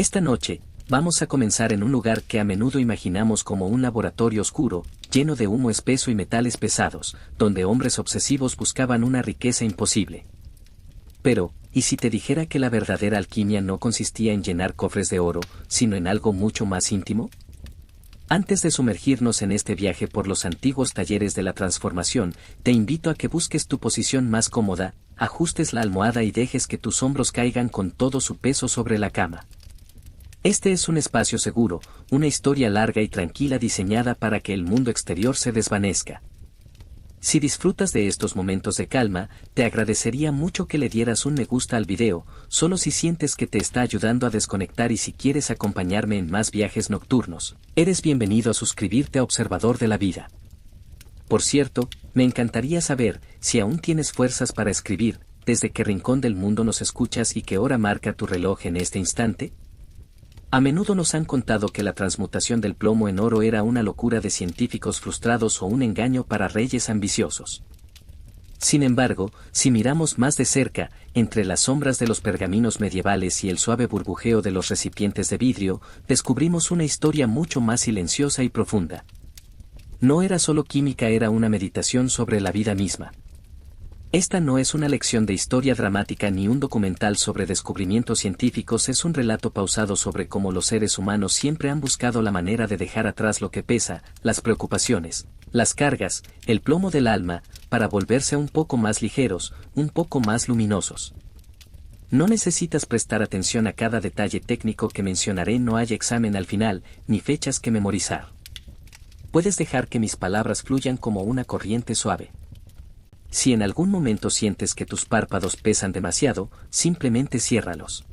Esta noche, vamos a comenzar en un lugar que a menudo imaginamos como un laboratorio oscuro, lleno de humo espeso y metales pesados, donde hombres obsesivos buscaban una riqueza imposible. Pero, ¿y si te dijera que la verdadera alquimia no consistía en llenar cofres de oro, sino en algo mucho más íntimo? Antes de sumergirnos en este viaje por los antiguos talleres de la transformación, te invito a que busques tu posición más cómoda, ajustes la almohada y dejes que tus hombros caigan con todo su peso sobre la cama. Este es un espacio seguro, una historia larga y tranquila diseñada para que el mundo exterior se desvanezca. Si disfrutas de estos momentos de calma, te agradecería mucho que le dieras un me gusta al video, solo si sientes que te está ayudando a desconectar, y si quieres acompañarme en más viajes nocturnos, eres bienvenido a suscribirte a Observador de la Vida. Por cierto, me encantaría saber si aún tienes fuerzas para escribir, desde qué rincón del mundo nos escuchas y qué hora marca tu reloj en este instante. A menudo nos han contado que la transmutación del plomo en oro era una locura de científicos frustrados o un engaño para reyes ambiciosos. Sin embargo, si miramos más de cerca, entre las sombras de los pergaminos medievales y el suave burbujeo de los recipientes de vidrio, descubrimos una historia mucho más silenciosa y profunda. No era solo química, era una meditación sobre la vida misma. Esta no es una lección de historia dramática ni un documental sobre descubrimientos científicos, es un relato pausado sobre cómo los seres humanos siempre han buscado la manera de dejar atrás lo que pesa, las preocupaciones, las cargas, el plomo del alma, para volverse un poco más ligeros, un poco más luminosos. No necesitas prestar atención a cada detalle técnico que mencionaré, no hay examen al final, ni fechas que memorizar. Puedes dejar que mis palabras fluyan como una corriente suave. Si en algún momento sientes que tus párpados pesan demasiado, simplemente ciérralos.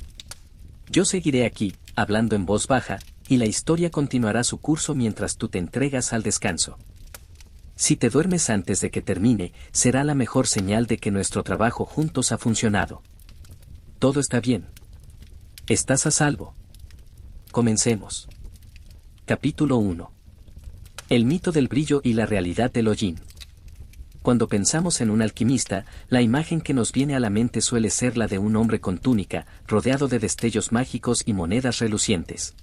Yo seguiré aquí, hablando en voz baja, y la historia continuará su curso mientras tú te entregas al descanso. Si te duermes antes de que termine, será la mejor señal de que nuestro trabajo juntos ha funcionado. Todo está bien. Estás a salvo. Comencemos. Capítulo 1. El mito del brillo y la realidad del hollín. Cuando pensamos en un alquimista, la imagen que nos viene a la mente suele ser la de un hombre con túnica, rodeado de destellos mágicos y monedas relucientes.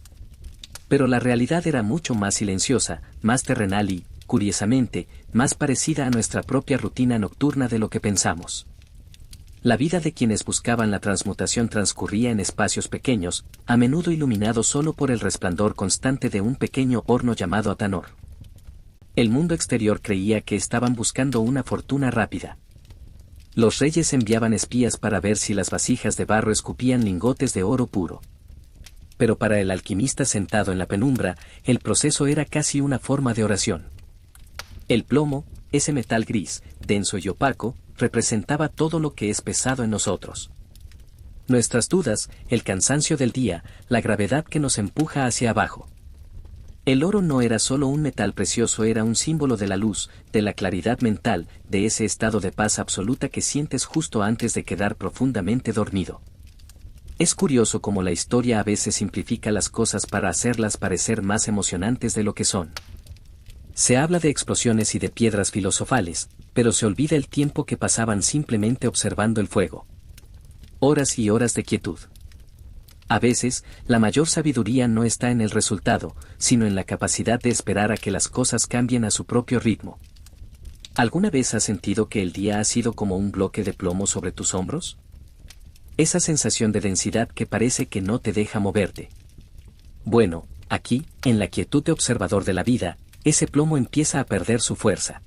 Pero la realidad era mucho más silenciosa, más terrenal y, curiosamente, más parecida a nuestra propia rutina nocturna de lo que pensamos. La vida de quienes buscaban la transmutación transcurría en espacios pequeños, a menudo iluminados solo por el resplandor constante de un pequeño horno llamado Atanor. El mundo exterior creía que estaban buscando una fortuna rápida. Los reyes enviaban espías para ver si las vasijas de barro escupían lingotes de oro puro. Pero para el alquimista sentado en la penumbra, el proceso era casi una forma de oración. El plomo, ese metal gris, denso y opaco, representaba todo lo que es pesado en nosotros. Nuestras dudas, el cansancio del día, la gravedad que nos empuja hacia abajo. El oro no era solo un metal precioso, era un símbolo de la luz, de la claridad mental, de ese estado de paz absoluta que sientes justo antes de quedar profundamente dormido. Es curioso cómo la historia a veces simplifica las cosas para hacerlas parecer más emocionantes de lo que son. Se habla de explosiones y de piedras filosofales, pero se olvida el tiempo que pasaban simplemente observando el fuego. Horas y horas de quietud. A veces, la mayor sabiduría no está en el resultado, sino en la capacidad de esperar a que las cosas cambien a su propio ritmo. ¿Alguna vez has sentido que el día ha sido como un bloque de plomo sobre tus hombros? Esa sensación de densidad que parece que no te deja moverte. Bueno, aquí, en la quietud de Observador de la Vida, ese plomo empieza a perder su fuerza.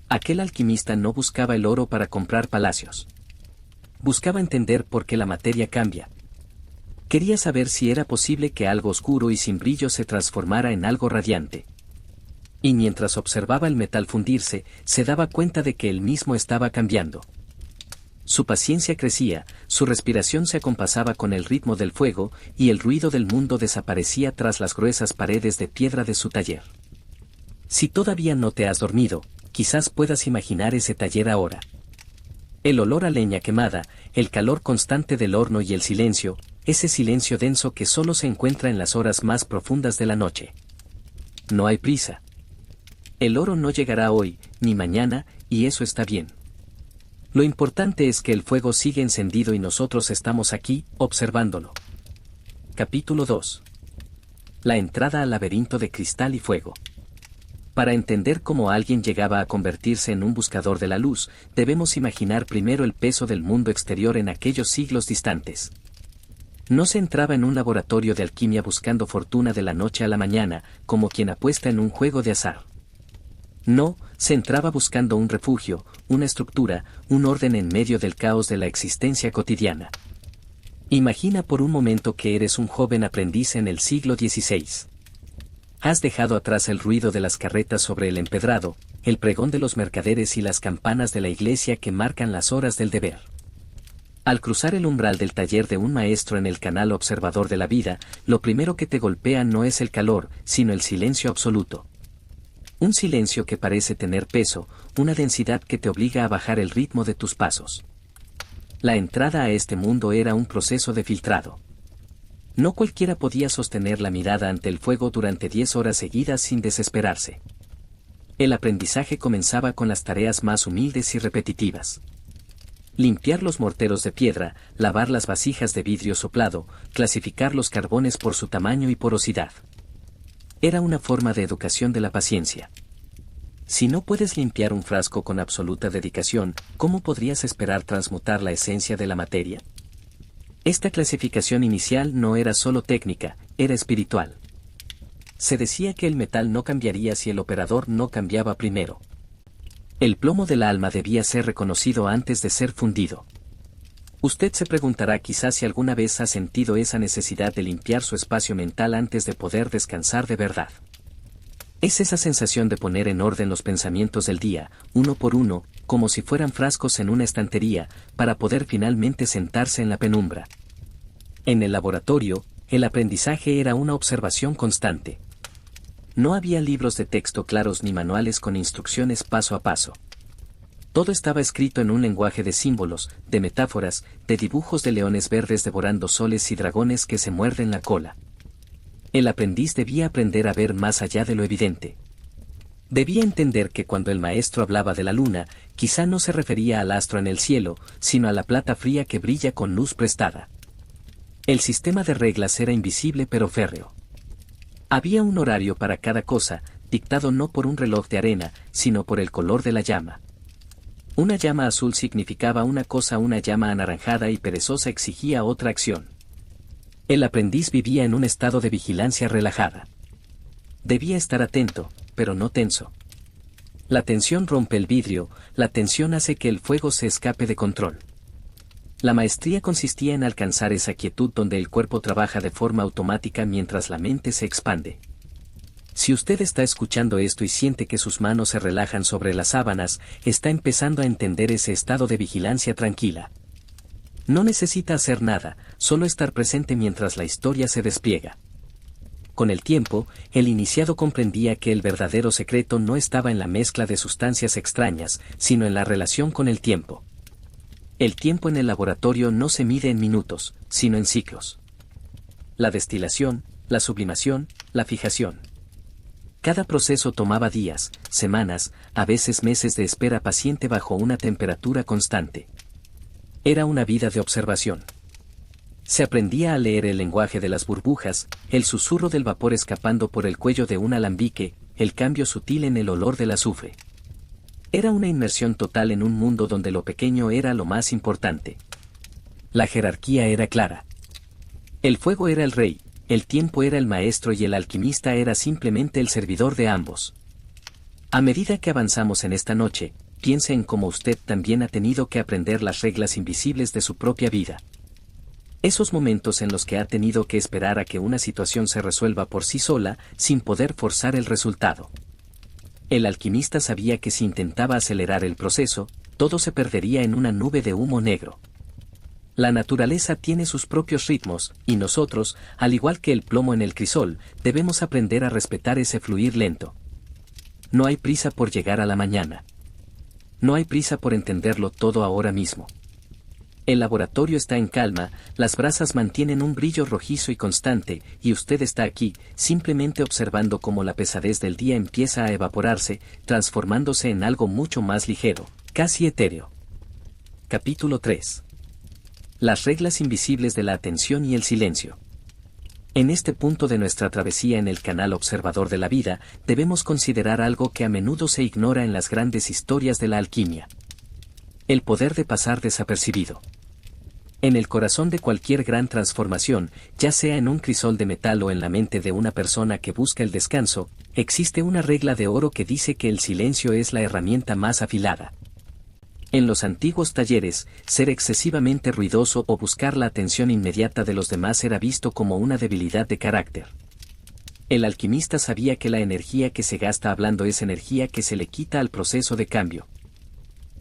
Aquel alquimista no buscaba el oro para comprar palacios. Buscaba entender por qué la materia cambia. Quería saber si era posible que algo oscuro y sin brillo se transformara en algo radiante. Y mientras observaba el metal fundirse, se daba cuenta de que él mismo estaba cambiando. Su paciencia crecía, su respiración se acompasaba con el ritmo del fuego, y el ruido del mundo desaparecía tras las gruesas paredes de piedra de su taller. Si todavía no te has dormido, quizás puedas imaginar ese taller ahora. El olor a leña quemada, el calor constante del horno y el silencio, ese silencio denso que solo se encuentra en las horas más profundas de la noche. No hay prisa. El oro no llegará hoy, ni mañana, y eso está bien. Lo importante es que el fuego sigue encendido y nosotros estamos aquí, observándolo. Capítulo 2. La entrada al laberinto de cristal y fuego. Para entender cómo alguien llegaba a convertirse en un buscador de la luz, debemos imaginar primero el peso del mundo exterior en aquellos siglos distantes. No se entraba en un laboratorio de alquimia buscando fortuna de la noche a la mañana, como quien apuesta en un juego de azar. No, se entraba buscando un refugio, una estructura, un orden en medio del caos de la existencia cotidiana. Imagina por un momento que eres un joven aprendiz en el siglo XVI. Has dejado atrás el ruido de las carretas sobre el empedrado, el pregón de los mercaderes y las campanas de la iglesia que marcan las horas del deber. Al cruzar el umbral del taller de un maestro en el canal observador de la vida, lo primero que te golpea no es el calor, sino el silencio absoluto. Un silencio que parece tener peso, una densidad que te obliga a bajar el ritmo de tus pasos. La entrada a este mundo era un proceso de filtrado. No cualquiera podía sostener la mirada ante el fuego durante 10 horas seguidas sin desesperarse. El aprendizaje comenzaba con las tareas más humildes y repetitivas. Limpiar los morteros de piedra, lavar las vasijas de vidrio soplado, clasificar los carbones por su tamaño y porosidad. Era una forma de educación de la paciencia. Si no puedes limpiar un frasco con absoluta dedicación, ¿cómo podrías esperar transmutar la esencia de la materia? Esta clasificación inicial no era solo técnica, era espiritual. Se decía que el metal no cambiaría si el operador no cambiaba primero. El plomo del alma debía ser reconocido antes de ser fundido. Usted se preguntará quizás si alguna vez ha sentido esa necesidad de limpiar su espacio mental antes de poder descansar de verdad. Es esa sensación de poner en orden los pensamientos del día, uno por uno, como si fueran frascos en una estantería, para poder finalmente sentarse en la penumbra. En el laboratorio, el aprendizaje era una observación constante. No había libros de texto claros ni manuales con instrucciones paso a paso. Todo estaba escrito en un lenguaje de símbolos, de metáforas, de dibujos de leones verdes devorando soles y dragones que se muerden la cola. El aprendiz debía aprender a ver más allá de lo evidente. Debía entender que cuando el maestro hablaba de la luna, quizá no se refería al astro en el cielo, sino a la plata fría que brilla con luz prestada. El sistema de reglas era invisible pero férreo. Había un horario para cada cosa, dictado no por un reloj de arena, sino por el color de la llama. Una llama azul significaba una cosa, una llama anaranjada y perezosa exigía otra acción. El aprendiz vivía en un estado de vigilancia relajada. Debía estar atento, pero no tenso. La tensión rompe el vidrio, la tensión hace que el fuego se escape de control. La maestría consistía en alcanzar esa quietud donde el cuerpo trabaja de forma automática mientras la mente se expande. Si usted está escuchando esto y siente que sus manos se relajan sobre las sábanas, está empezando a entender ese estado de vigilancia tranquila. No necesita hacer nada, solo estar presente mientras la historia se despliega. Con el tiempo, el iniciado comprendía que el verdadero secreto no estaba en la mezcla de sustancias extrañas, sino en la relación con el tiempo. El tiempo en el laboratorio no se mide en minutos, sino en ciclos. La destilación, la sublimación, la fijación. Cada proceso tomaba días, semanas, a veces meses de espera paciente bajo una temperatura constante. Era una vida de observación. Se aprendía a leer el lenguaje de las burbujas, el susurro del vapor escapando por el cuello de un alambique, el cambio sutil en el olor del azufre. Era una inmersión total en un mundo donde lo pequeño era lo más importante. La jerarquía era clara. El fuego era el rey, el tiempo era el maestro y el alquimista era simplemente el servidor de ambos. A medida que avanzamos en esta noche, piense en cómo usted también ha tenido que aprender las reglas invisibles de su propia vida. Esos momentos en los que ha tenido que esperar a que una situación se resuelva por sí sola, sin poder forzar el resultado. El alquimista sabía que si intentaba acelerar el proceso, todo se perdería en una nube de humo negro. La naturaleza tiene sus propios ritmos, y nosotros, al igual que el plomo en el crisol, debemos aprender a respetar ese fluir lento. No hay prisa por llegar a la mañana. No hay prisa por entenderlo todo ahora mismo. El laboratorio está en calma, las brasas mantienen un brillo rojizo y constante, y usted está aquí, simplemente observando cómo la pesadez del día empieza a evaporarse, transformándose en algo mucho más ligero, casi etéreo. Capítulo 3. Las reglas invisibles de la atención y el silencio. En este punto de nuestra travesía en el canal observador de la vida, debemos considerar algo que a menudo se ignora en las grandes historias de la alquimia. El poder de pasar desapercibido. En el corazón de cualquier gran transformación, ya sea en un crisol de metal o en la mente de una persona que busca el descanso, existe una regla de oro que dice que el silencio es la herramienta más afilada. En los antiguos talleres, ser excesivamente ruidoso o buscar la atención inmediata de los demás era visto como una debilidad de carácter. El alquimista sabía que la energía que se gasta hablando es energía que se le quita al proceso de cambio.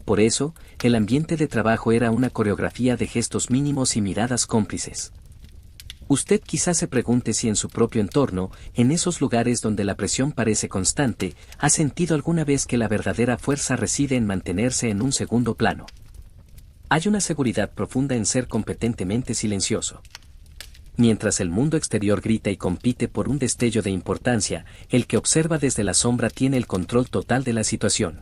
Por eso, el ambiente de trabajo era una coreografía de gestos mínimos y miradas cómplices. Usted quizás se pregunte si en su propio entorno, en esos lugares donde la presión parece constante, ha sentido alguna vez que la verdadera fuerza reside en mantenerse en un segundo plano. Hay una seguridad profunda en ser competentemente silencioso. Mientras el mundo exterior grita y compite por un destello de importancia, el que observa desde la sombra tiene el control total de la situación.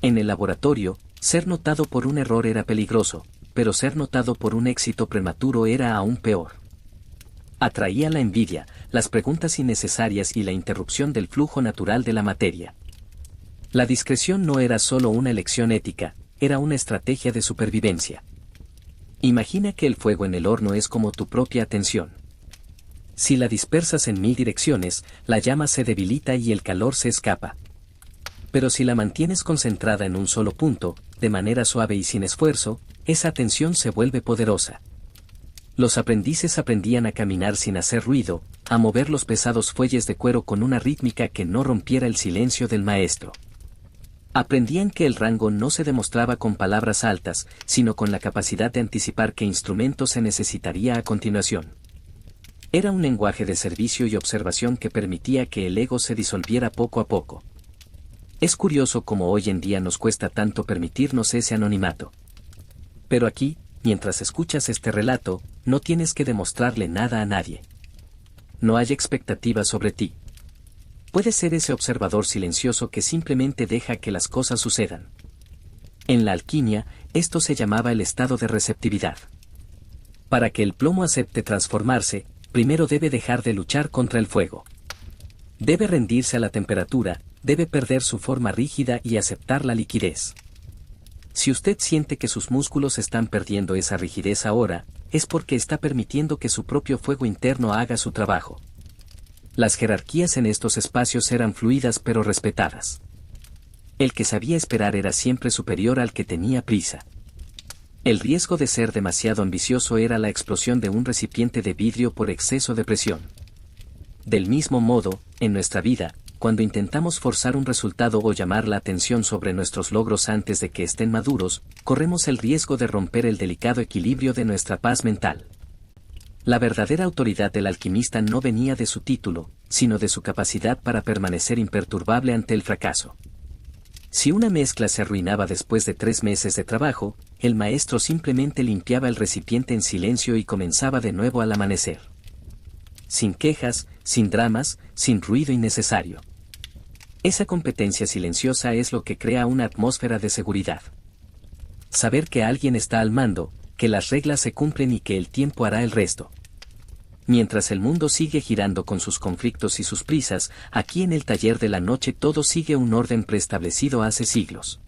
En el laboratorio, ser notado por un error era peligroso, pero ser notado por un éxito prematuro era aún peor. Atraía la envidia, las preguntas innecesarias y la interrupción del flujo natural de la materia. La discreción no era solo una elección ética, era una estrategia de supervivencia. Imagina que el fuego en el horno es como tu propia atención. Si la dispersas en 1000 direcciones, la llama se debilita y el calor se escapa. Pero si la mantienes concentrada en un solo punto, de manera suave y sin esfuerzo, esa atención se vuelve poderosa. Los aprendices aprendían a caminar sin hacer ruido, a mover los pesados fuelles de cuero con una rítmica que no rompiera el silencio del maestro. Aprendían que el rango no se demostraba con palabras altas, sino con la capacidad de anticipar qué instrumento se necesitaría a continuación. Era un lenguaje de servicio y observación que permitía que el ego se disolviera poco a poco. Es curioso cómo hoy en día nos cuesta tanto permitirnos ese anonimato. Pero aquí, mientras escuchas este relato, no tienes que demostrarle nada a nadie. No hay expectativas sobre ti. Puedes ser ese observador silencioso que simplemente deja que las cosas sucedan. En la alquimia, esto se llamaba el estado de receptividad. Para que el plomo acepte transformarse, primero debe dejar de luchar contra el fuego. Debe rendirse a la temperatura, debe perder su forma rígida y aceptar la liquidez. Si usted siente que sus músculos están perdiendo esa rigidez ahora, es porque está permitiendo que su propio fuego interno haga su trabajo. Las jerarquías en estos espacios eran fluidas pero respetadas. El que sabía esperar era siempre superior al que tenía prisa. El riesgo de ser demasiado ambicioso era la explosión de un recipiente de vidrio por exceso de presión. Del mismo modo, en nuestra vida, cuando intentamos forzar un resultado o llamar la atención sobre nuestros logros antes de que estén maduros, corremos el riesgo de romper el delicado equilibrio de nuestra paz mental. La verdadera autoridad del alquimista no venía de su título, sino de su capacidad para permanecer imperturbable ante el fracaso. Si una mezcla se arruinaba después de 3 meses de trabajo, el maestro simplemente limpiaba el recipiente en silencio y comenzaba de nuevo al amanecer. Sin quejas, sin dramas, sin ruido innecesario. Esa competencia silenciosa es lo que crea una atmósfera de seguridad. Saber que alguien está al mando, que las reglas se cumplen y que el tiempo hará el resto. Mientras el mundo sigue girando con sus conflictos y sus prisas, aquí en el taller de la noche todo sigue un orden preestablecido hace siglos.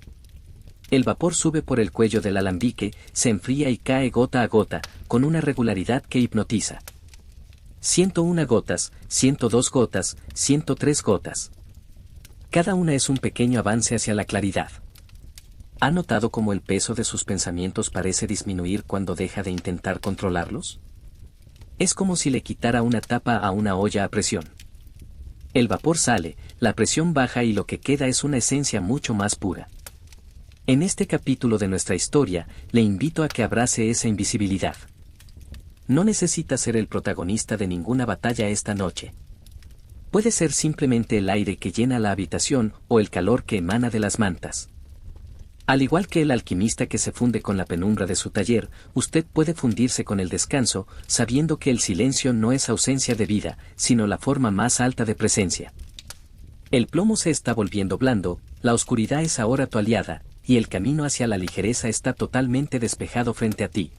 El vapor sube por el cuello del alambique, se enfría y cae gota a gota, con una regularidad que hipnotiza. 101 gotas, 102 gotas, 103 gotas. Cada una es un pequeño avance hacia la claridad. ¿Ha notado cómo el peso de sus pensamientos parece disminuir cuando deja de intentar controlarlos? Es como si le quitara una tapa a una olla a presión. El vapor sale, la presión baja y lo que queda es una esencia mucho más pura. En este capítulo de nuestra historia, le invito a que abrace esa invisibilidad. No necesita ser el protagonista de ninguna batalla esta noche. Puede ser simplemente el aire que llena la habitación o el calor que emana de las mantas. Al igual que el alquimista que se funde con la penumbra de su taller, usted puede fundirse con el descanso, sabiendo que el silencio no es ausencia de vida, sino la forma más alta de presencia. El plomo se está volviendo blando, la oscuridad es ahora tu aliada, y el camino hacia la ligereza está totalmente despejado frente a ti.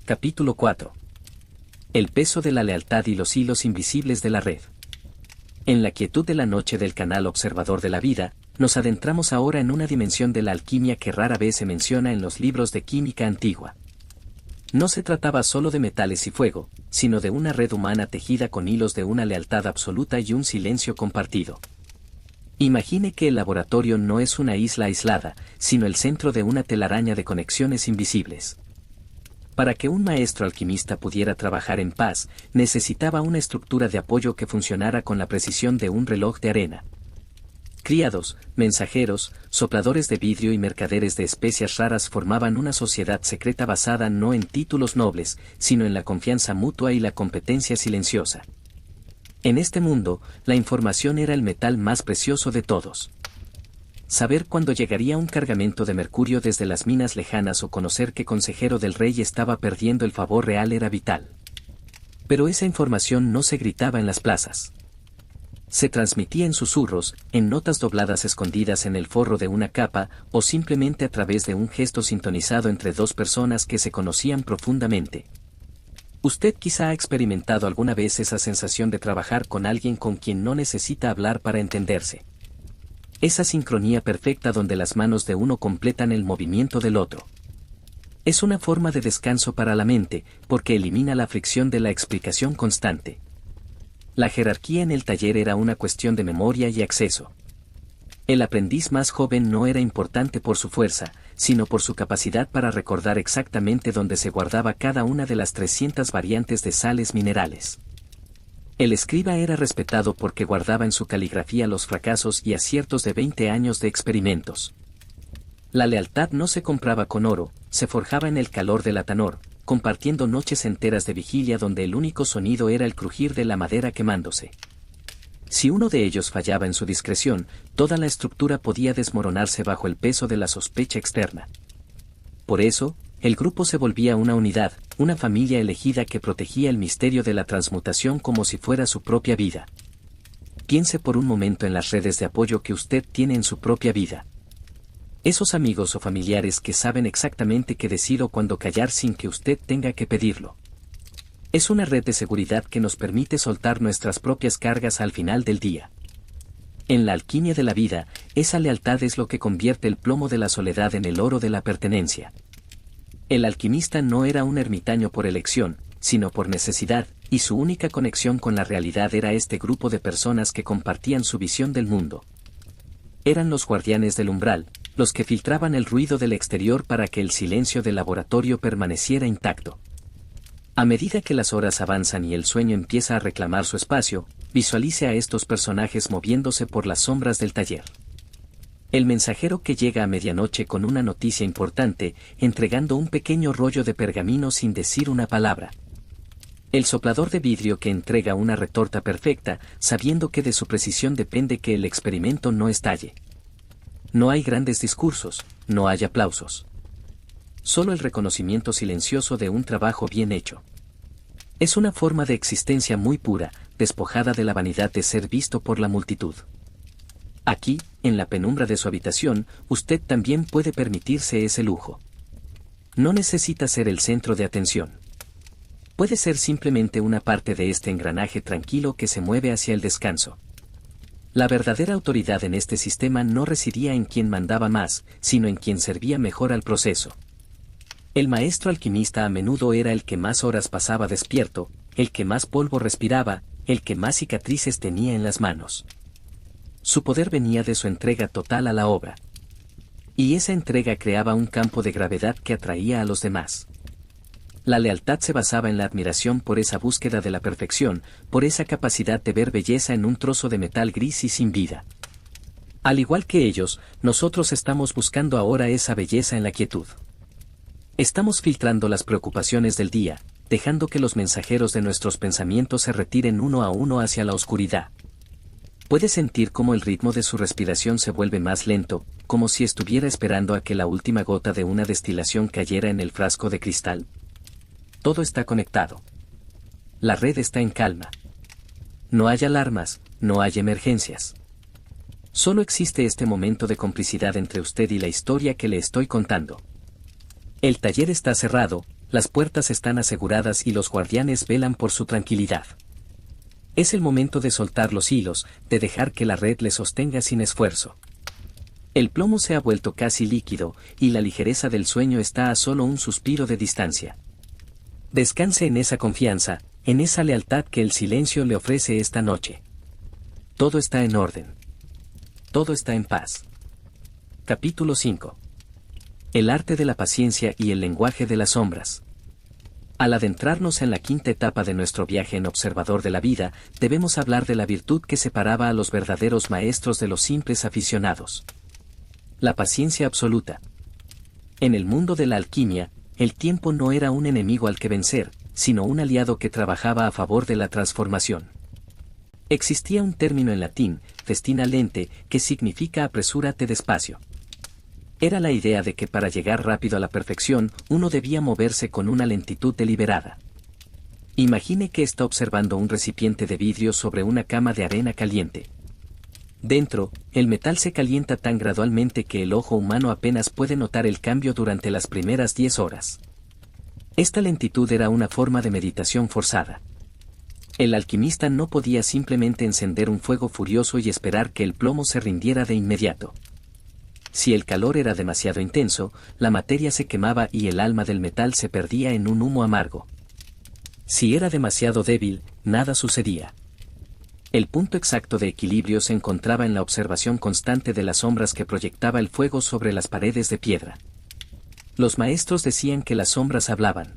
Capítulo 4. El peso de la lealtad y los hilos invisibles de la red. En la quietud de la noche del canal observador de la vida, nos adentramos ahora en una dimensión de la alquimia que rara vez se menciona en los libros de química antigua. No se trataba solo de metales y fuego, sino de una red humana tejida con hilos de una lealtad absoluta y un silencio compartido. Imagine que el laboratorio no es una isla aislada, sino el centro de una telaraña de conexiones invisibles. Para que un maestro alquimista pudiera trabajar en paz, necesitaba una estructura de apoyo que funcionara con la precisión de un reloj de arena. Criados, mensajeros, sopladores de vidrio y mercaderes de especias raras formaban una sociedad secreta basada no en títulos nobles, sino en la confianza mutua y la competencia silenciosa. En este mundo, la información era el metal más precioso de todos. Saber cuándo llegaría un cargamento de mercurio desde las minas lejanas o conocer qué consejero del rey estaba perdiendo el favor real era vital. Pero esa información no se gritaba en las plazas. Se transmitía en susurros, en notas dobladas escondidas en el forro de una capa, o simplemente a través de un gesto sintonizado entre dos personas que se conocían profundamente. Usted quizá ha experimentado alguna vez esa sensación de trabajar con alguien con quien no necesita hablar para entenderse. Esa sincronía perfecta donde las manos de uno completan el movimiento del otro. Es una forma de descanso para la mente, porque elimina la fricción de la explicación constante. La jerarquía en el taller era una cuestión de memoria y acceso. El aprendiz más joven no era importante por su fuerza, sino por su capacidad para recordar exactamente dónde se guardaba cada una de las 300 variantes de sales minerales. El escriba era respetado porque guardaba en su caligrafía los fracasos y aciertos de 20 años de experimentos. La lealtad no se compraba con oro, se forjaba en el calor del atanor, compartiendo noches enteras de vigilia donde el único sonido era el crujir de la madera quemándose. Si uno de ellos fallaba en su discreción, toda la estructura podía desmoronarse bajo el peso de la sospecha externa. Por eso, el grupo se volvía una unidad, una familia elegida que protegía el misterio de la transmutación como si fuera su propia vida. Piense por un momento en las redes de apoyo que usted tiene en su propia vida. Esos amigos o familiares que saben exactamente qué decir o cuándo callar sin que usted tenga que pedirlo. Es una red de seguridad que nos permite soltar nuestras propias cargas al final del día. En la alquimia de la vida, esa lealtad es lo que convierte el plomo de la soledad en el oro de la pertenencia. El alquimista no era un ermitaño por elección, sino por necesidad, y su única conexión con la realidad era este grupo de personas que compartían su visión del mundo. Eran los guardianes del umbral, los que filtraban el ruido del exterior para que el silencio del laboratorio permaneciera intacto. A medida que las horas avanzan y el sueño empieza a reclamar su espacio, visualice a estos personajes moviéndose por las sombras del taller. El mensajero que llega a medianoche con una noticia importante, entregando un pequeño rollo de pergamino sin decir una palabra. El soplador de vidrio que entrega una retorta perfecta, sabiendo que de su precisión depende que el experimento no estalle. No hay grandes discursos, no hay aplausos. Solo el reconocimiento silencioso de un trabajo bien hecho. Es una forma de existencia muy pura, despojada de la vanidad de ser visto por la multitud. Aquí, en la penumbra de su habitación, usted también puede permitirse ese lujo. No necesita ser el centro de atención. Puede ser simplemente una parte de este engranaje tranquilo que se mueve hacia el descanso. La verdadera autoridad en este sistema no residía en quien mandaba más, sino en quien servía mejor al proceso. El maestro alquimista a menudo era el que más horas pasaba despierto, el que más polvo respiraba, el que más cicatrices tenía en las manos. Su poder venía de su entrega total a la obra. Y esa entrega creaba un campo de gravedad que atraía a los demás. La lealtad se basaba en la admiración por esa búsqueda de la perfección, por esa capacidad de ver belleza en un trozo de metal gris y sin vida. Al igual que ellos, nosotros estamos buscando ahora esa belleza en la quietud. Estamos filtrando las preocupaciones del día, dejando que los mensajeros de nuestros pensamientos se retiren uno a uno hacia la oscuridad. Puede sentir cómo el ritmo de su respiración se vuelve más lento, como si estuviera esperando a que la última gota de una destilación cayera en el frasco de cristal. Todo está conectado. La red está en calma. No hay alarmas, no hay emergencias. Solo existe este momento de complicidad entre usted y la historia que le estoy contando. El taller está cerrado, las puertas están aseguradas y los guardianes velan por su tranquilidad. Es el momento de soltar los hilos, de dejar que la red le sostenga sin esfuerzo. El plomo se ha vuelto casi líquido, y la ligereza del sueño está a solo un suspiro de distancia. Descanse en esa confianza, en esa lealtad que el silencio le ofrece esta noche. Todo está en orden. Todo está en paz. Capítulo 5. El arte de la paciencia y el lenguaje de las sombras. Al adentrarnos en la quinta etapa de nuestro viaje en observador de la vida, debemos hablar de la virtud que separaba a los verdaderos maestros de los simples aficionados. La paciencia absoluta. En el mundo de la alquimia, el tiempo no era un enemigo al que vencer, sino un aliado que trabajaba a favor de la transformación. Existía un término en latín, festina lente, que significa apresúrate despacio. Era la idea de que para llegar rápido a la perfección, uno debía moverse con una lentitud deliberada. Imagine que está observando un recipiente de vidrio sobre una cama de arena caliente. Dentro, el metal se calienta tan gradualmente que el ojo humano apenas puede notar el cambio durante las primeras 10 horas. Esta lentitud era una forma de meditación forzada. El alquimista no podía simplemente encender un fuego furioso y esperar que el plomo se rindiera de inmediato. Si el calor era demasiado intenso, la materia se quemaba y el alma del metal se perdía en un humo amargo. Si era demasiado débil, nada sucedía. El punto exacto de equilibrio se encontraba en la observación constante de las sombras que proyectaba el fuego sobre las paredes de piedra. Los maestros decían que las sombras hablaban.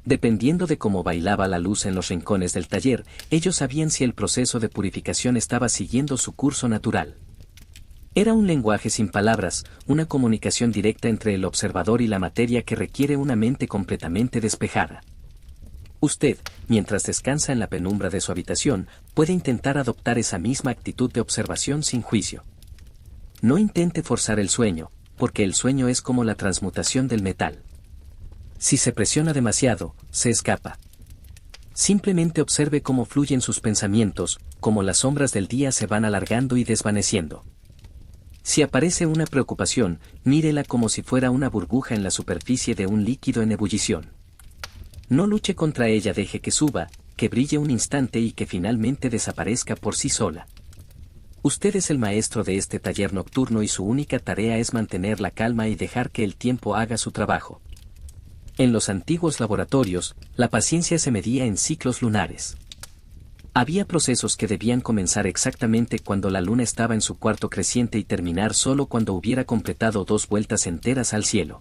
Dependiendo de cómo bailaba la luz en los rincones del taller, ellos sabían si el proceso de purificación estaba siguiendo su curso natural. Era un lenguaje sin palabras, una comunicación directa entre el observador y la materia que requiere una mente completamente despejada. Usted, mientras descansa en la penumbra de su habitación, puede intentar adoptar esa misma actitud de observación sin juicio. No intente forzar el sueño, porque el sueño es como la transmutación del metal. Si se presiona demasiado, se escapa. Simplemente observe cómo fluyen sus pensamientos, cómo las sombras del día se van alargando y desvaneciendo. Si aparece una preocupación, mírela como si fuera una burbuja en la superficie de un líquido en ebullición. No luche contra ella, deje que suba, que brille un instante y que finalmente desaparezca por sí sola. Usted es el maestro de este taller nocturno y su única tarea es mantener la calma y dejar que el tiempo haga su trabajo. En los antiguos laboratorios, la paciencia se medía en ciclos lunares. Había procesos que debían comenzar exactamente cuando la luna estaba en su cuarto creciente y terminar solo cuando hubiera completado 2 vueltas enteras al cielo.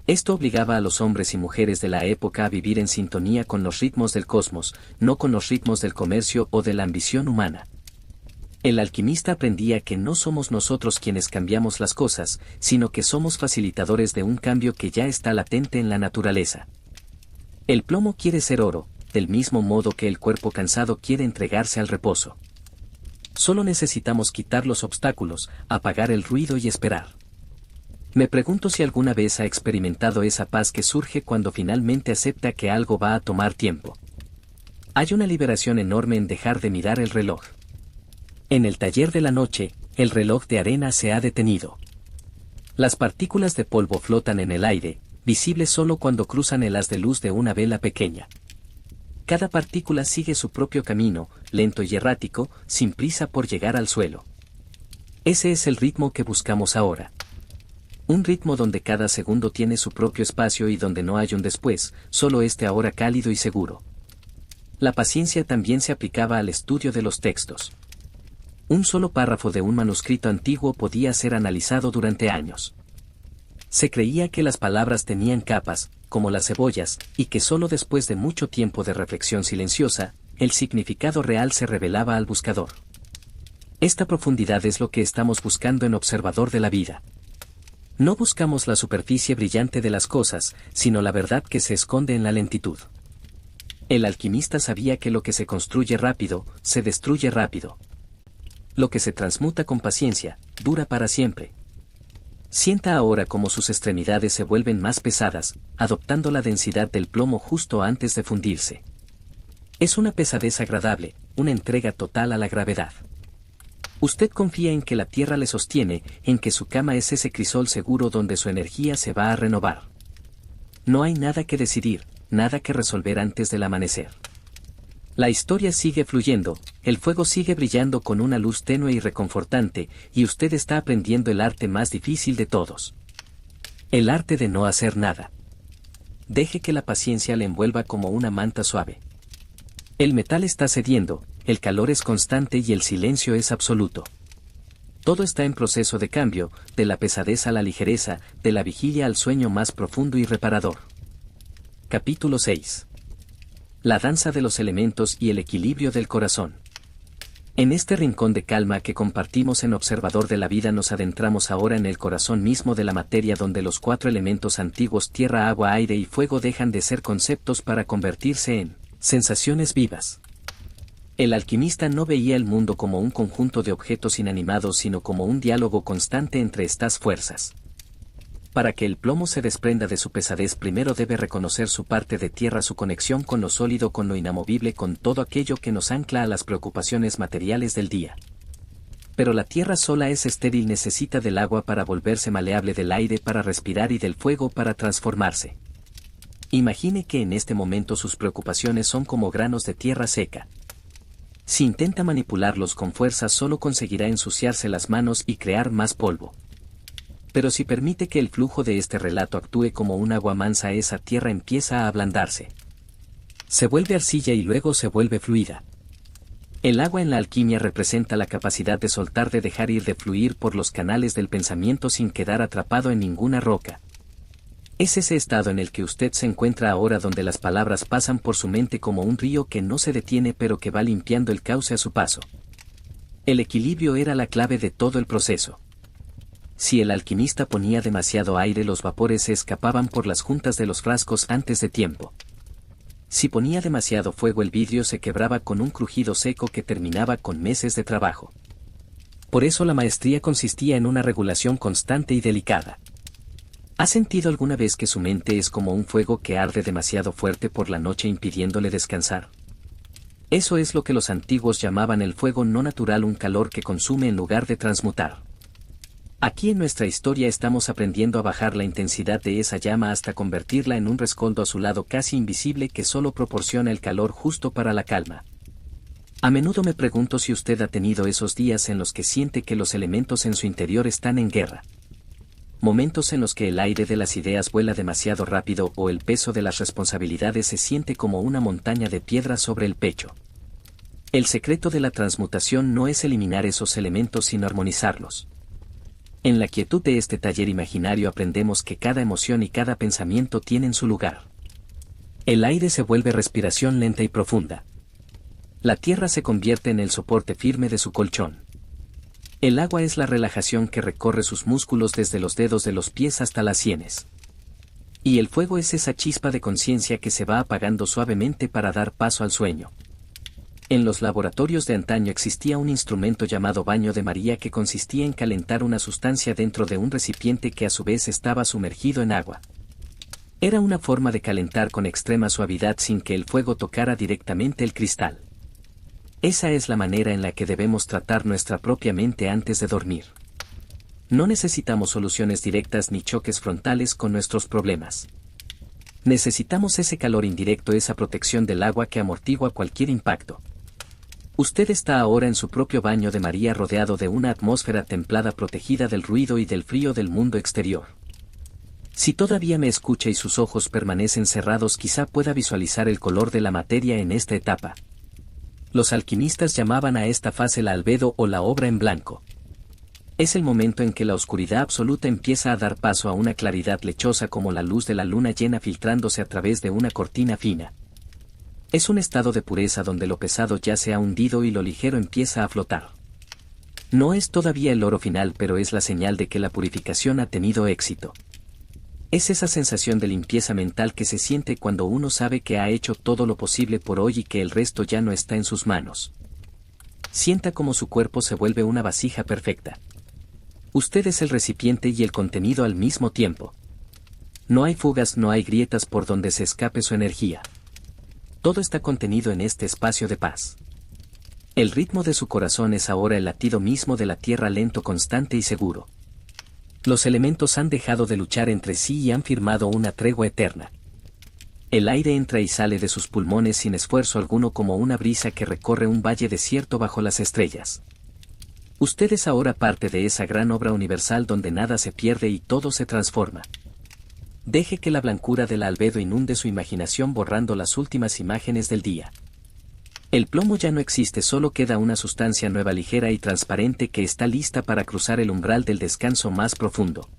Esto obligaba a los hombres y mujeres de la época a vivir en sintonía con los ritmos del cosmos, no con los ritmos del comercio o de la ambición humana. El alquimista aprendía que no somos nosotros quienes cambiamos las cosas, sino que somos facilitadores de un cambio que ya está latente en la naturaleza. El plomo quiere ser oro, del mismo modo que el cuerpo cansado quiere entregarse al reposo. Solo necesitamos quitar los obstáculos, apagar el ruido y esperar. Me pregunto si alguna vez ha experimentado esa paz que surge cuando finalmente acepta que algo va a tomar tiempo. Hay una liberación enorme en dejar de mirar el reloj. En el taller de la noche, el reloj de arena se ha detenido. Las partículas de polvo flotan en el aire, visibles solo cuando cruzan el haz de luz de una vela pequeña. Cada partícula sigue su propio camino, lento y errático, sin prisa por llegar al suelo. Ese es el ritmo que buscamos ahora. Un ritmo donde cada segundo tiene su propio espacio y donde no hay un después, solo este ahora cálido y seguro. La paciencia también se aplicaba al estudio de los textos. Un solo párrafo de un manuscrito antiguo podía ser analizado durante años. Se creía que las palabras tenían capas, como las cebollas, y que solo después de mucho tiempo de reflexión silenciosa, el significado real se revelaba al buscador. Esta profundidad es lo que estamos buscando en Observador de la Vida. No buscamos la superficie brillante de las cosas, sino la verdad que se esconde en la lentitud. El alquimista sabía que lo que se construye rápido, se destruye rápido. Lo que se transmuta con paciencia, dura para siempre. Sienta ahora cómo sus extremidades se vuelven más pesadas, adoptando la densidad del plomo justo antes de fundirse. Es una pesadez agradable, una entrega total a la gravedad. Usted confía en que la tierra le sostiene, en que su cama es ese crisol seguro donde su energía se va a renovar. No hay nada que decidir, nada que resolver antes del amanecer. La historia sigue fluyendo, el fuego sigue brillando con una luz tenue y reconfortante, y usted está aprendiendo el arte más difícil de todos. El arte de no hacer nada. Deje que la paciencia le envuelva como una manta suave. El metal está cediendo, el calor es constante y el silencio es absoluto. Todo está en proceso de cambio, de la pesadez a la ligereza, de la vigilia al sueño más profundo y reparador. Capítulo 6. La danza de los elementos y el equilibrio del corazón. En este rincón de calma que compartimos en Observador de la Vida nos adentramos ahora en el corazón mismo de la materia donde los 4 elementos antiguos tierra, agua, aire y fuego dejan de ser conceptos para convertirse en sensaciones vivas. El alquimista no veía el mundo como un conjunto de objetos inanimados sino como un diálogo constante entre estas fuerzas. Para que el plomo se desprenda de su pesadez primero debe reconocer su parte de tierra, su conexión con lo sólido, con lo inamovible, con todo aquello que nos ancla a las preocupaciones materiales del día. Pero la tierra sola es estéril, necesita del agua para volverse maleable, del aire para respirar y del fuego para transformarse. Imagine que en este momento sus preocupaciones son como granos de tierra seca. Si intenta manipularlos con fuerza solo conseguirá ensuciarse las manos y crear más polvo. Pero si permite que el flujo de este relato actúe como un agua mansa, esa tierra empieza a ablandarse. Se vuelve arcilla y luego se vuelve fluida. El agua en la alquimia representa la capacidad de soltar, de dejar ir, de fluir por los canales del pensamiento sin quedar atrapado en ninguna roca. Es ese estado en el que usted se encuentra ahora, donde las palabras pasan por su mente como un río que no se detiene pero que va limpiando el cauce a su paso. El equilibrio era la clave de todo el proceso. Si el alquimista ponía demasiado aire, los vapores se escapaban por las juntas de los frascos antes de tiempo. Si ponía demasiado fuego, el vidrio se quebraba con un crujido seco que terminaba con meses de trabajo. Por eso la maestría consistía en una regulación constante y delicada. ¿Ha sentido alguna vez que su mente es como un fuego que arde demasiado fuerte por la noche impidiéndole descansar? Eso es lo que los antiguos llamaban el fuego no natural, un calor que consume en lugar de transmutar. Aquí en nuestra historia estamos aprendiendo a bajar la intensidad de esa llama hasta convertirla en un rescoldo azulado casi invisible que solo proporciona el calor justo para la calma. A menudo me pregunto si usted ha tenido esos días en los que siente que los elementos en su interior están en guerra. Momentos en los que el aire de las ideas vuela demasiado rápido o el peso de las responsabilidades se siente como una montaña de piedra sobre el pecho. El secreto de la transmutación no es eliminar esos elementos sino armonizarlos. En la quietud de este taller imaginario aprendemos que cada emoción y cada pensamiento tienen su lugar. El aire se vuelve respiración lenta y profunda. La tierra se convierte en el soporte firme de su colchón. El agua es la relajación que recorre sus músculos desde los dedos de los pies hasta las sienes. Y el fuego es esa chispa de conciencia que se va apagando suavemente para dar paso al sueño. En los laboratorios de antaño existía un instrumento llamado baño de María que consistía en calentar una sustancia dentro de un recipiente que a su vez estaba sumergido en agua. Era una forma de calentar con extrema suavidad sin que el fuego tocara directamente el cristal. Esa es la manera en la que debemos tratar nuestra propia mente antes de dormir. No necesitamos soluciones directas ni choques frontales con nuestros problemas. Necesitamos ese calor indirecto, esa protección del agua que amortigua cualquier impacto. Usted está ahora en su propio baño de María, rodeado de una atmósfera templada, protegida del ruido y del frío del mundo exterior. Si todavía me escucha y sus ojos permanecen cerrados, quizá pueda visualizar el color de la materia en esta etapa. Los alquimistas llamaban a esta fase la albedo o la obra en blanco. Es el momento en que la oscuridad absoluta empieza a dar paso a una claridad lechosa, como la luz de la luna llena filtrándose a través de una cortina fina. Es un estado de pureza donde lo pesado ya se ha hundido y lo ligero empieza a flotar. No es todavía el oro final, pero es la señal de que la purificación ha tenido éxito. Es esa sensación de limpieza mental que se siente cuando uno sabe que ha hecho todo lo posible por hoy y que el resto ya no está en sus manos. Sienta cómo su cuerpo se vuelve una vasija perfecta. Usted es el recipiente y el contenido al mismo tiempo. No hay fugas, no hay grietas por donde se escape su energía. Todo está contenido en este espacio de paz. El ritmo de su corazón es ahora el latido mismo de la tierra, lento, constante y seguro. Los elementos han dejado de luchar entre sí y han firmado una tregua eterna. El aire entra y sale de sus pulmones sin esfuerzo alguno como una brisa que recorre un valle desierto bajo las estrellas. Usted es ahora parte de esa gran obra universal donde nada se pierde y todo se transforma. Deje que la blancura del albedo inunde su imaginación borrando las últimas imágenes del día. El plomo ya no existe, solo queda una sustancia nueva ligera y transparente que está lista para cruzar el umbral del descanso más profundo.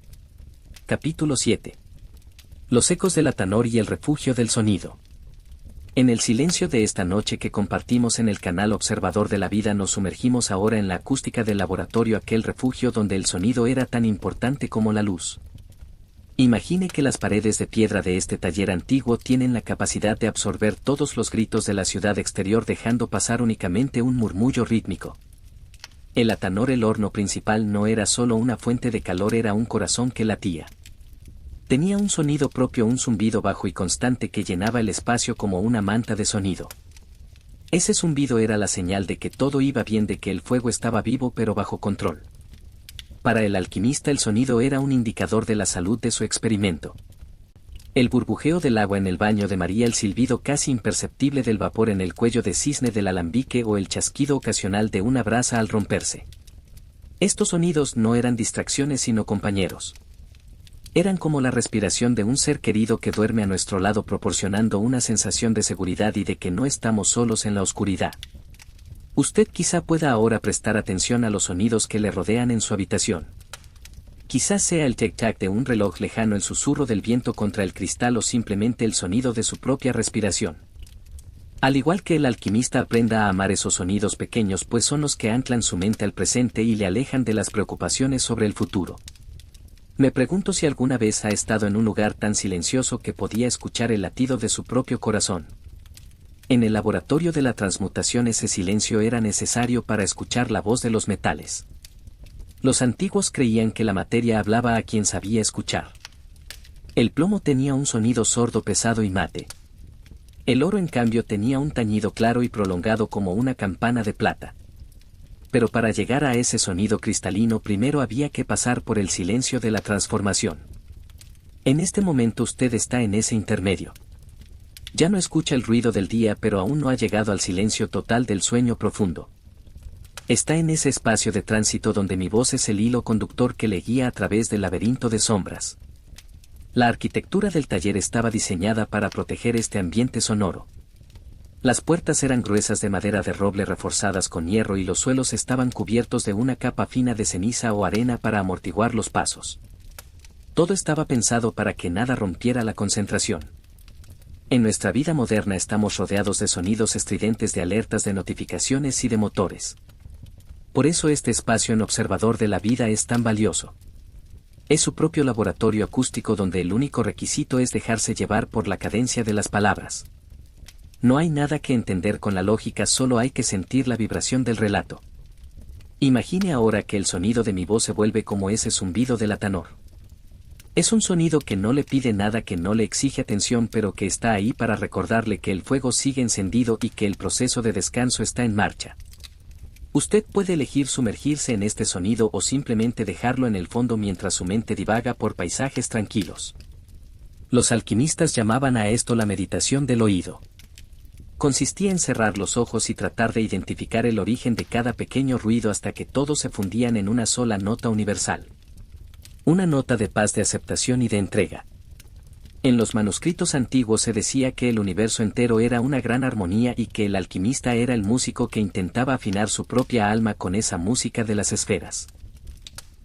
Capítulo 7. Los ecos del Atanor y el refugio del sonido. En el silencio de esta noche que compartimos en el canal Observador de la Vida nos sumergimos ahora en la acústica del laboratorio, aquel refugio donde el sonido era tan importante como la luz. Imagine que las paredes de piedra de este taller antiguo tienen la capacidad de absorber todos los gritos de la ciudad exterior dejando pasar únicamente un murmullo rítmico. El Atanor, el horno principal, no era solo una fuente de calor, era un corazón que latía. Tenía un sonido propio, un zumbido bajo y constante que llenaba el espacio como una manta de sonido. Ese zumbido era la señal de que todo iba bien, de que el fuego estaba vivo pero bajo control. Para el alquimista el sonido era un indicador de la salud de su experimento. El burbujeo del agua en el baño de María, el silbido casi imperceptible del vapor en el cuello de cisne del alambique o el chasquido ocasional de una brasa al romperse. Estos sonidos no eran distracciones sino compañeros. Eran como la respiración de un ser querido que duerme a nuestro lado, proporcionando una sensación de seguridad y de que no estamos solos en la oscuridad. Usted quizá pueda ahora prestar atención a los sonidos que le rodean en su habitación. Quizás sea el tic-tac de un reloj lejano, el susurro del viento contra el cristal o simplemente el sonido de su propia respiración. Al igual que el alquimista, aprenda a amar esos sonidos pequeños, pues son los que anclan su mente al presente y le alejan de las preocupaciones sobre el futuro. Me pregunto si alguna vez ha estado en un lugar tan silencioso que podía escuchar el latido de su propio corazón. En el laboratorio de la transmutación ese silencio era necesario para escuchar la voz de los metales. Los antiguos creían que la materia hablaba a quien sabía escuchar. El plomo tenía un sonido sordo, pesado y mate. El oro, en cambio, tenía un tañido claro y prolongado como una campana de plata. Pero para llegar a ese sonido cristalino primero había que pasar por el silencio de la transformación. En este momento usted está en ese intermedio. Ya no escucha el ruido del día, pero aún no ha llegado al silencio total del sueño profundo. Está en ese espacio de tránsito donde mi voz es el hilo conductor que le guía a través del laberinto de sombras. La arquitectura del taller estaba diseñada para proteger este ambiente sonoro. Las puertas eran gruesas de madera de roble reforzadas con hierro y los suelos estaban cubiertos de una capa fina de ceniza o arena para amortiguar los pasos. Todo estaba pensado para que nada rompiera la concentración. En nuestra vida moderna estamos rodeados de sonidos estridentes, de alertas, de notificaciones y de motores. Por eso este espacio en Observador de la Vida es tan valioso. Es su propio laboratorio acústico donde el único requisito es dejarse llevar por la cadencia de las palabras. No hay nada que entender con la lógica, solo hay que sentir la vibración del relato. Imagine ahora que el sonido de mi voz se vuelve como ese zumbido del Atanor. Es un sonido que no le pide nada, que no le exige atención, pero que está ahí para recordarle que el fuego sigue encendido y que el proceso de descanso está en marcha. Usted puede elegir sumergirse en este sonido o simplemente dejarlo en el fondo mientras su mente divaga por paisajes tranquilos. Los alquimistas llamaban a esto la meditación del oído. Consistía en cerrar los ojos y tratar de identificar el origen de cada pequeño ruido hasta que todos se fundían en una sola nota universal. Una nota de paz, de aceptación y de entrega. En los manuscritos antiguos se decía que el universo entero era una gran armonía y que el alquimista era el músico que intentaba afinar su propia alma con esa música de las esferas.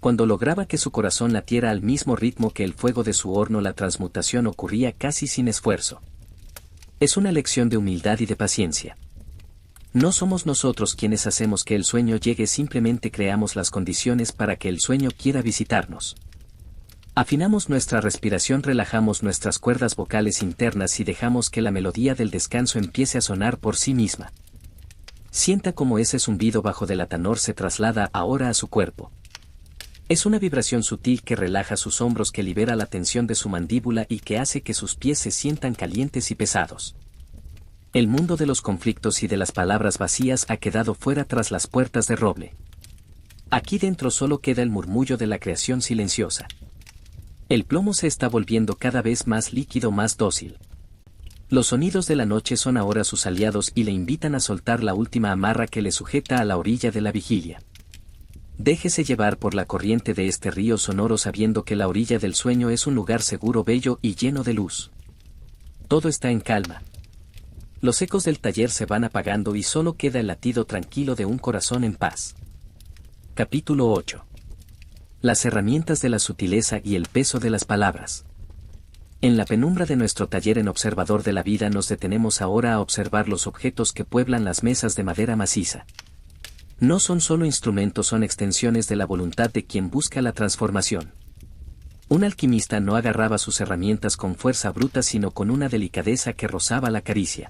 Cuando lograba que su corazón latiera al mismo ritmo que el fuego de su horno, la transmutación ocurría casi sin esfuerzo. Es una lección de humildad y de paciencia. No somos nosotros quienes hacemos que el sueño llegue, simplemente creamos las condiciones para que el sueño quiera visitarnos. Afinamos nuestra respiración, relajamos nuestras cuerdas vocales internas y dejamos que la melodía del descanso empiece a sonar por sí misma. Sienta cómo ese zumbido bajo del Atanor se traslada ahora a su cuerpo. Es una vibración sutil que relaja sus hombros, que libera la tensión de su mandíbula y que hace que sus pies se sientan calientes y pesados. El mundo de los conflictos y de las palabras vacías ha quedado fuera tras las puertas de roble. Aquí dentro solo queda el murmullo de la creación silenciosa. El plomo se está volviendo cada vez más líquido, más dócil. Los sonidos de la noche son ahora sus aliados y le invitan a soltar la última amarra que le sujeta a la orilla de la vigilia. Déjese llevar por la corriente de este río sonoro sabiendo que la orilla del sueño es un lugar seguro, bello y lleno de luz. Todo está en calma. Los ecos del taller se van apagando y solo queda el latido tranquilo de un corazón en paz. Capítulo 8. Las herramientas de la sutileza y el peso de las palabras. En la penumbra de nuestro taller en Observador de la Vida nos detenemos ahora a observar los objetos que pueblan las mesas de madera maciza. No son solo instrumentos, son extensiones de la voluntad de quien busca la transformación. Un alquimista no agarraba sus herramientas con fuerza bruta sino con una delicadeza que rozaba la caricia.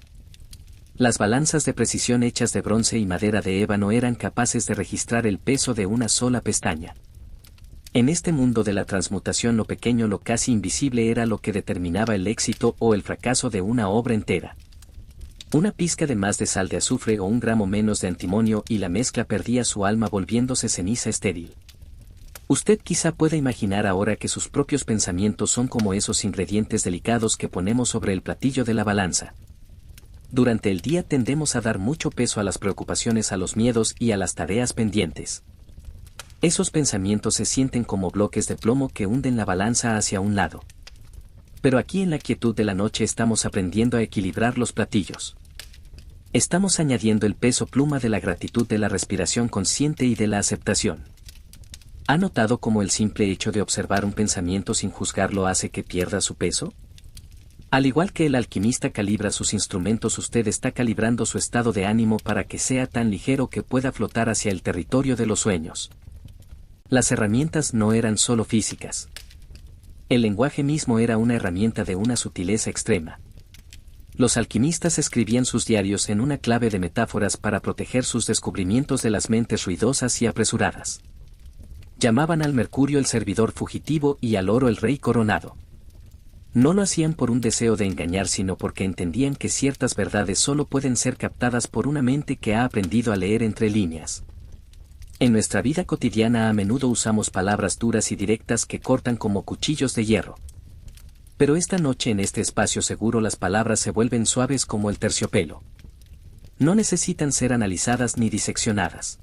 Las balanzas de precisión hechas de bronce y madera de ébano eran capaces de registrar el peso de una sola pestaña. En este mundo de la transmutación lo pequeño, lo casi invisible era lo que determinaba el éxito o el fracaso de una obra entera. Una pizca de más de sal de azufre o un gramo menos de antimonio y la mezcla perdía su alma volviéndose ceniza estéril. Usted quizá pueda imaginar ahora que sus propios pensamientos son como esos ingredientes delicados que ponemos sobre el platillo de la balanza. Durante el día tendemos a dar mucho peso a las preocupaciones, a los miedos y a las tareas pendientes. Esos pensamientos se sienten como bloques de plomo que hunden la balanza hacia un lado. Pero aquí en la quietud de la noche estamos aprendiendo a equilibrar los platillos. Estamos añadiendo el peso pluma de la gratitud, de la respiración consciente y de la aceptación. ¿Ha notado cómo el simple hecho de observar un pensamiento sin juzgarlo hace que pierda su peso? Al igual que el alquimista calibra sus instrumentos, usted está calibrando su estado de ánimo para que sea tan ligero que pueda flotar hacia el territorio de los sueños. Las herramientas no eran solo físicas. El lenguaje mismo era una herramienta de una sutileza extrema. Los alquimistas escribían sus diarios en una clave de metáforas para proteger sus descubrimientos de las mentes ruidosas y apresuradas. Llamaban al mercurio el servidor fugitivo y al oro el rey coronado. No lo hacían por un deseo de engañar sino porque entendían que ciertas verdades solo pueden ser captadas por una mente que ha aprendido a leer entre líneas. En nuestra vida cotidiana a menudo usamos palabras duras y directas que cortan como cuchillos de hierro. Pero esta noche en este espacio seguro las palabras se vuelven suaves como el terciopelo. No necesitan ser analizadas ni diseccionadas.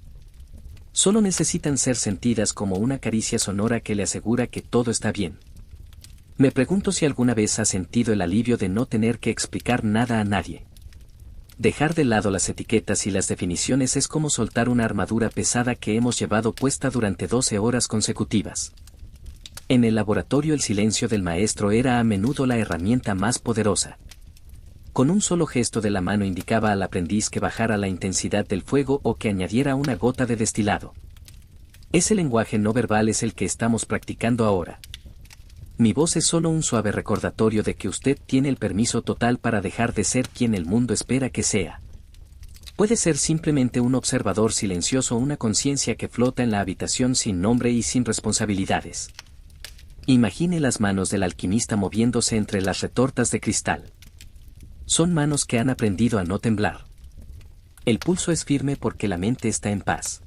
Solo necesitan ser sentidas como una caricia sonora que le asegura que todo está bien. Me pregunto si alguna vez ha sentido el alivio de no tener que explicar nada a nadie. Dejar de lado las etiquetas y las definiciones es como soltar una armadura pesada que hemos llevado puesta durante 12 horas consecutivas. En el laboratorio el silencio del maestro era a menudo la herramienta más poderosa. Con un solo gesto de la mano indicaba al aprendiz que bajara la intensidad del fuego o que añadiera una gota de destilado. Ese lenguaje no verbal es el que estamos practicando ahora. Mi voz es solo un suave recordatorio de que usted tiene el permiso total para dejar de ser quien el mundo espera que sea. Puede ser simplemente un observador silencioso, una conciencia que flota en la habitación sin nombre y sin responsabilidades. Imagine las manos del alquimista moviéndose entre las retortas de cristal. Son manos que han aprendido a no temblar. El pulso es firme porque la mente está en paz.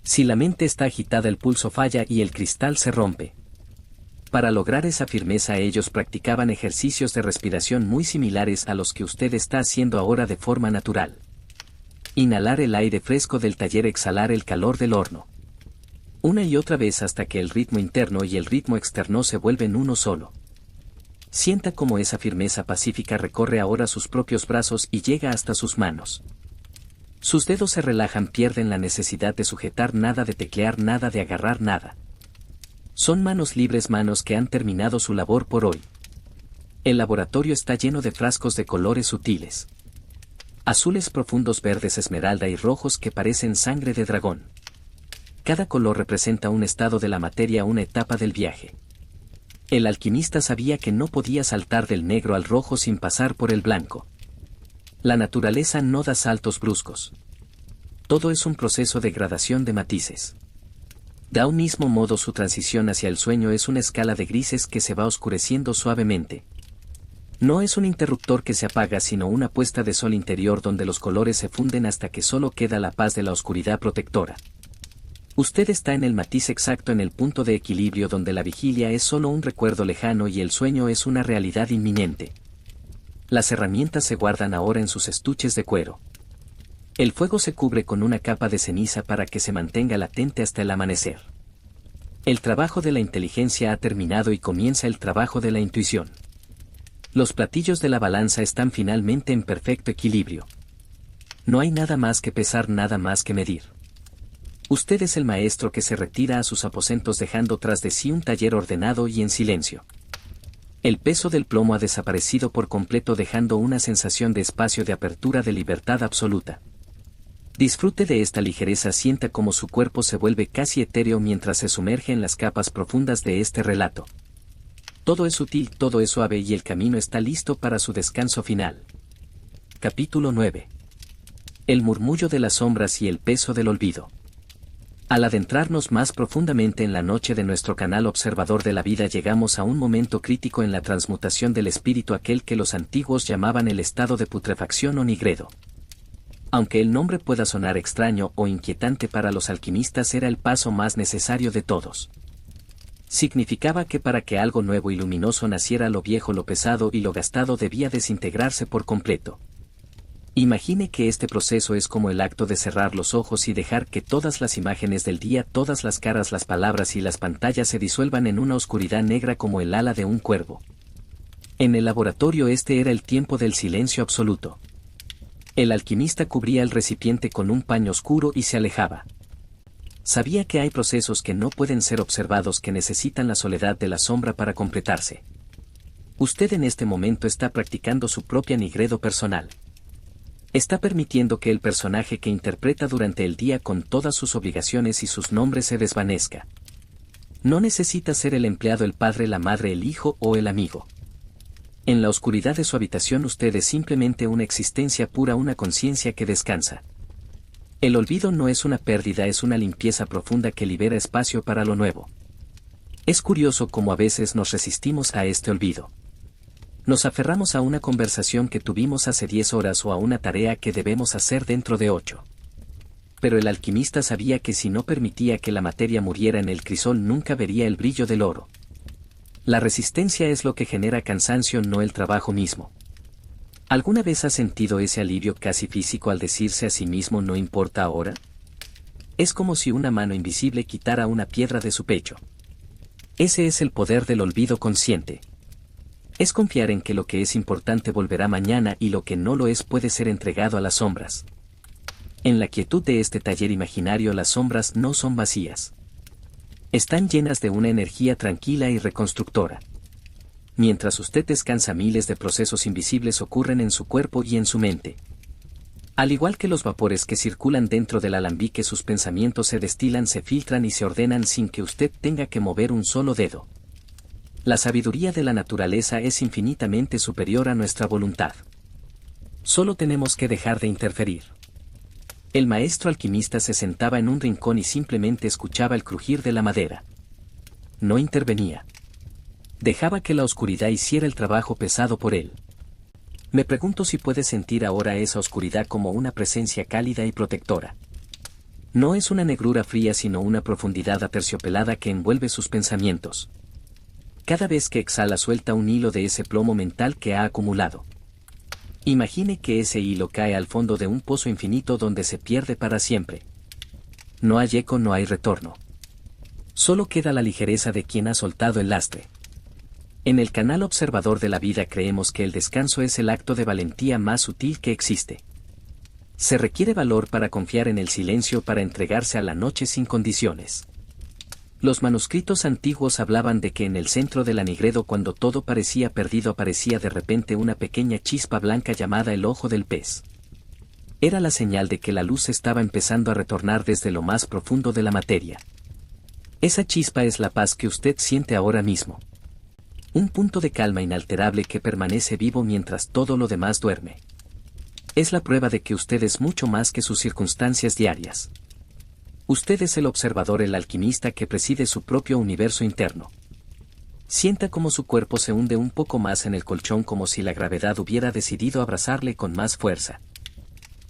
Si la mente está agitada, el pulso falla y el cristal se rompe. Para lograr esa firmeza ellos practicaban ejercicios de respiración muy similares a los que usted está haciendo ahora de forma natural. Inhalar el aire fresco del taller, exhalar el calor del horno. Una y otra vez hasta que el ritmo interno y el ritmo externo se vuelven uno solo. Sienta cómo esa firmeza pacífica recorre ahora sus propios brazos y llega hasta sus manos. Sus dedos se relajan, pierden la necesidad de sujetar nada, de teclear nada, de agarrar nada. Son manos libres, manos que han terminado su labor por hoy. El laboratorio está lleno de frascos de colores sutiles. Azules profundos, verdes, esmeralda y rojos que parecen sangre de dragón. Cada color representa un estado de la materia, una etapa del viaje. El alquimista sabía que no podía saltar del negro al rojo sin pasar por el blanco. La naturaleza no da saltos bruscos. Todo es un proceso de gradación de matices. De un mismo modo su transición hacia el sueño es una escala de grises que se va oscureciendo suavemente. No es un interruptor que se apaga sino una puesta de sol interior donde los colores se funden hasta que solo queda la paz de la oscuridad protectora. Usted está en el matiz exacto, en el punto de equilibrio donde la vigilia es solo un recuerdo lejano y el sueño es una realidad inminente. Las herramientas se guardan ahora en sus estuches de cuero. El fuego se cubre con una capa de ceniza para que se mantenga latente hasta el amanecer. El trabajo de la inteligencia ha terminado y comienza el trabajo de la intuición. Los platillos de la balanza están finalmente en perfecto equilibrio. No hay nada más que pesar, nada más que medir. Usted es el maestro que se retira a sus aposentos dejando tras de sí un taller ordenado y en silencio. El peso del plomo ha desaparecido por completo dejando una sensación de espacio, de apertura, de libertad absoluta. Disfrute de esta ligereza, sienta como su cuerpo se vuelve casi etéreo mientras se sumerge en las capas profundas de este relato. Todo es sutil, todo es suave y el camino está listo para su descanso final. Capítulo 9. El murmullo de las sombras y el peso del olvido. Al adentrarnos más profundamente en la noche de nuestro canal observador de la vida, llegamos a un momento crítico en la transmutación del espíritu, aquel que los antiguos llamaban el estado de putrefacción o nigredo. Aunque el nombre pueda sonar extraño o inquietante para los alquimistas, era el paso más necesario de todos. Significaba que para que algo nuevo y luminoso naciera, lo viejo, lo pesado y lo gastado debía desintegrarse por completo. Imagine que este proceso es como el acto de cerrar los ojos y dejar que todas las imágenes del día, todas las caras, las palabras y las pantallas se disuelvan en una oscuridad negra como el ala de un cuervo. En el laboratorio este era el tiempo del silencio absoluto. El alquimista cubría el recipiente con un paño oscuro y se alejaba. Sabía que hay procesos que no pueden ser observados, que necesitan la soledad de la sombra para completarse. Usted en este momento está practicando su propia nigredo personal. Está permitiendo que el personaje que interpreta durante el día, con todas sus obligaciones y sus nombres, se desvanezca. No necesita ser el empleado, el padre, la madre, el hijo o el amigo. En la oscuridad de su habitación usted es simplemente una existencia pura, una conciencia que descansa. El olvido no es una pérdida, es una limpieza profunda que libera espacio para lo nuevo. Es curioso cómo a veces nos resistimos a este olvido. Nos aferramos a una conversación que tuvimos hace 10 horas o a una tarea que debemos hacer dentro de 8. Pero el alquimista sabía que si no permitía que la materia muriera en el crisol, nunca vería el brillo del oro. La resistencia es lo que genera cansancio, no el trabajo mismo. ¿Alguna vez ha sentido ese alivio casi físico al decirse a sí mismo no importa ahora? Es como si una mano invisible quitara una piedra de su pecho. Ese es el poder del olvido consciente. Es confiar en que lo que es importante volverá mañana y lo que no lo es puede ser entregado a las sombras. En la quietud de este taller imaginario, las sombras no son vacías. Están llenas de una energía tranquila y reconstructora. Mientras usted descansa, miles de procesos invisibles ocurren en su cuerpo y en su mente. Al igual que los vapores que circulan dentro del alambique, sus pensamientos se destilan, se filtran y se ordenan sin que usted tenga que mover un solo dedo. La sabiduría de la naturaleza es infinitamente superior a nuestra voluntad. Solo tenemos que dejar de interferir. El maestro alquimista se sentaba en un rincón y simplemente escuchaba el crujir de la madera. No intervenía. Dejaba que la oscuridad hiciera el trabajo pesado por él. Me pregunto si puede sentir ahora esa oscuridad como una presencia cálida y protectora. No es una negrura fría, sino una profundidad aterciopelada que envuelve sus pensamientos. Cada vez que exhala, suelta un hilo de ese plomo mental que ha acumulado. Imagine que ese hilo cae al fondo de un pozo infinito donde se pierde para siempre. No hay eco, no hay retorno. Solo queda la ligereza de quien ha soltado el lastre. En el canal observador de la vida creemos que el descanso es el acto de valentía más sutil que existe. Se requiere valor para confiar en el silencio, para entregarse a la noche sin condiciones. Los manuscritos antiguos hablaban de que en el centro de la nigredo, cuando todo parecía perdido, aparecía de repente una pequeña chispa blanca llamada el ojo del pez. Era la señal de que la luz estaba empezando a retornar desde lo más profundo de la materia. Esa chispa es la paz que usted siente ahora mismo. Un punto de calma inalterable que permanece vivo mientras todo lo demás duerme. Es la prueba de que usted es mucho más que sus circunstancias diarias. Usted es el observador, el alquimista que preside su propio universo interno. Sienta cómo su cuerpo se hunde un poco más en el colchón, como si la gravedad hubiera decidido abrazarle con más fuerza.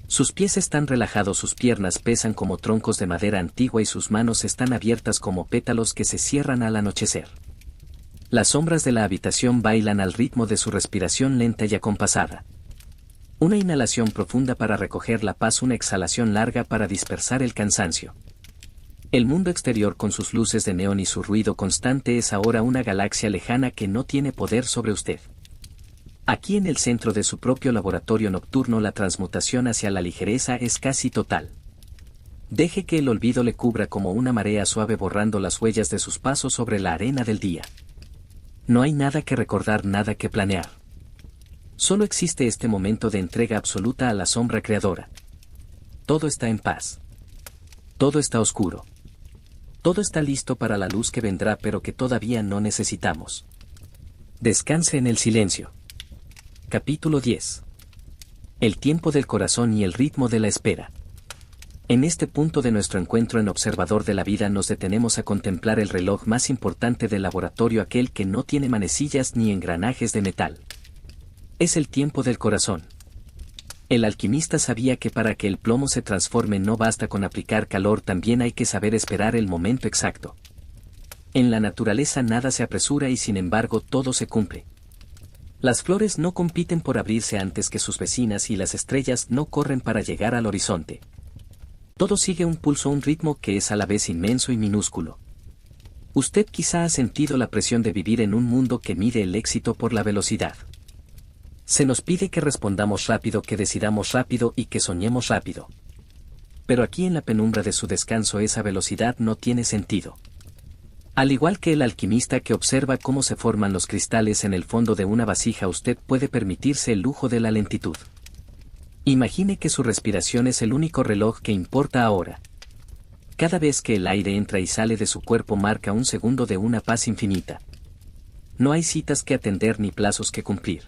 Sus pies están relajados, sus piernas pesan como troncos de madera antigua y sus manos están abiertas como pétalos que se cierran al anochecer. Las sombras de la habitación bailan al ritmo de su respiración lenta y acompasada. Una inhalación profunda para recoger la paz, una exhalación larga para dispersar el cansancio. El mundo exterior con sus luces de neón y su ruido constante es ahora una galaxia lejana que no tiene poder sobre usted. Aquí en el centro de su propio laboratorio nocturno la transmutación hacia la ligereza es casi total. Deje que el olvido le cubra como una marea suave borrando las huellas de sus pasos sobre la arena del día. No hay nada que recordar, nada que planear. Solo existe este momento de entrega absoluta a la sombra creadora. Todo está en paz. Todo está oscuro. Todo está listo para la luz que vendrá pero que todavía no necesitamos. Descanse en el silencio. Capítulo 10. El tiempo del corazón y el ritmo de la espera. En este punto de nuestro encuentro en Observador de la Vida nos detenemos a contemplar el reloj más importante del laboratorio, aquel que no tiene manecillas ni engranajes de metal. Es el tiempo del corazón. El alquimista sabía que para que el plomo se transforme no basta con aplicar calor, también hay que saber esperar el momento exacto. En la naturaleza nada se apresura y sin embargo todo se cumple. Las flores no compiten por abrirse antes que sus vecinas y las estrellas no corren para llegar al horizonte. Todo sigue un pulso, un ritmo que es a la vez inmenso y minúsculo. Usted quizá ha sentido la presión de vivir en un mundo que mide el éxito por la velocidad. Se nos pide que respondamos rápido, que decidamos rápido y que soñemos rápido. Pero aquí en la penumbra de su descanso esa velocidad no tiene sentido. Al igual que el alquimista que observa cómo se forman los cristales en el fondo de una vasija, usted puede permitirse el lujo de la lentitud. Imagine que su respiración es el único reloj que importa ahora. Cada vez que el aire entra y sale de su cuerpo marca un segundo de una paz infinita. No hay citas que atender ni plazos que cumplir.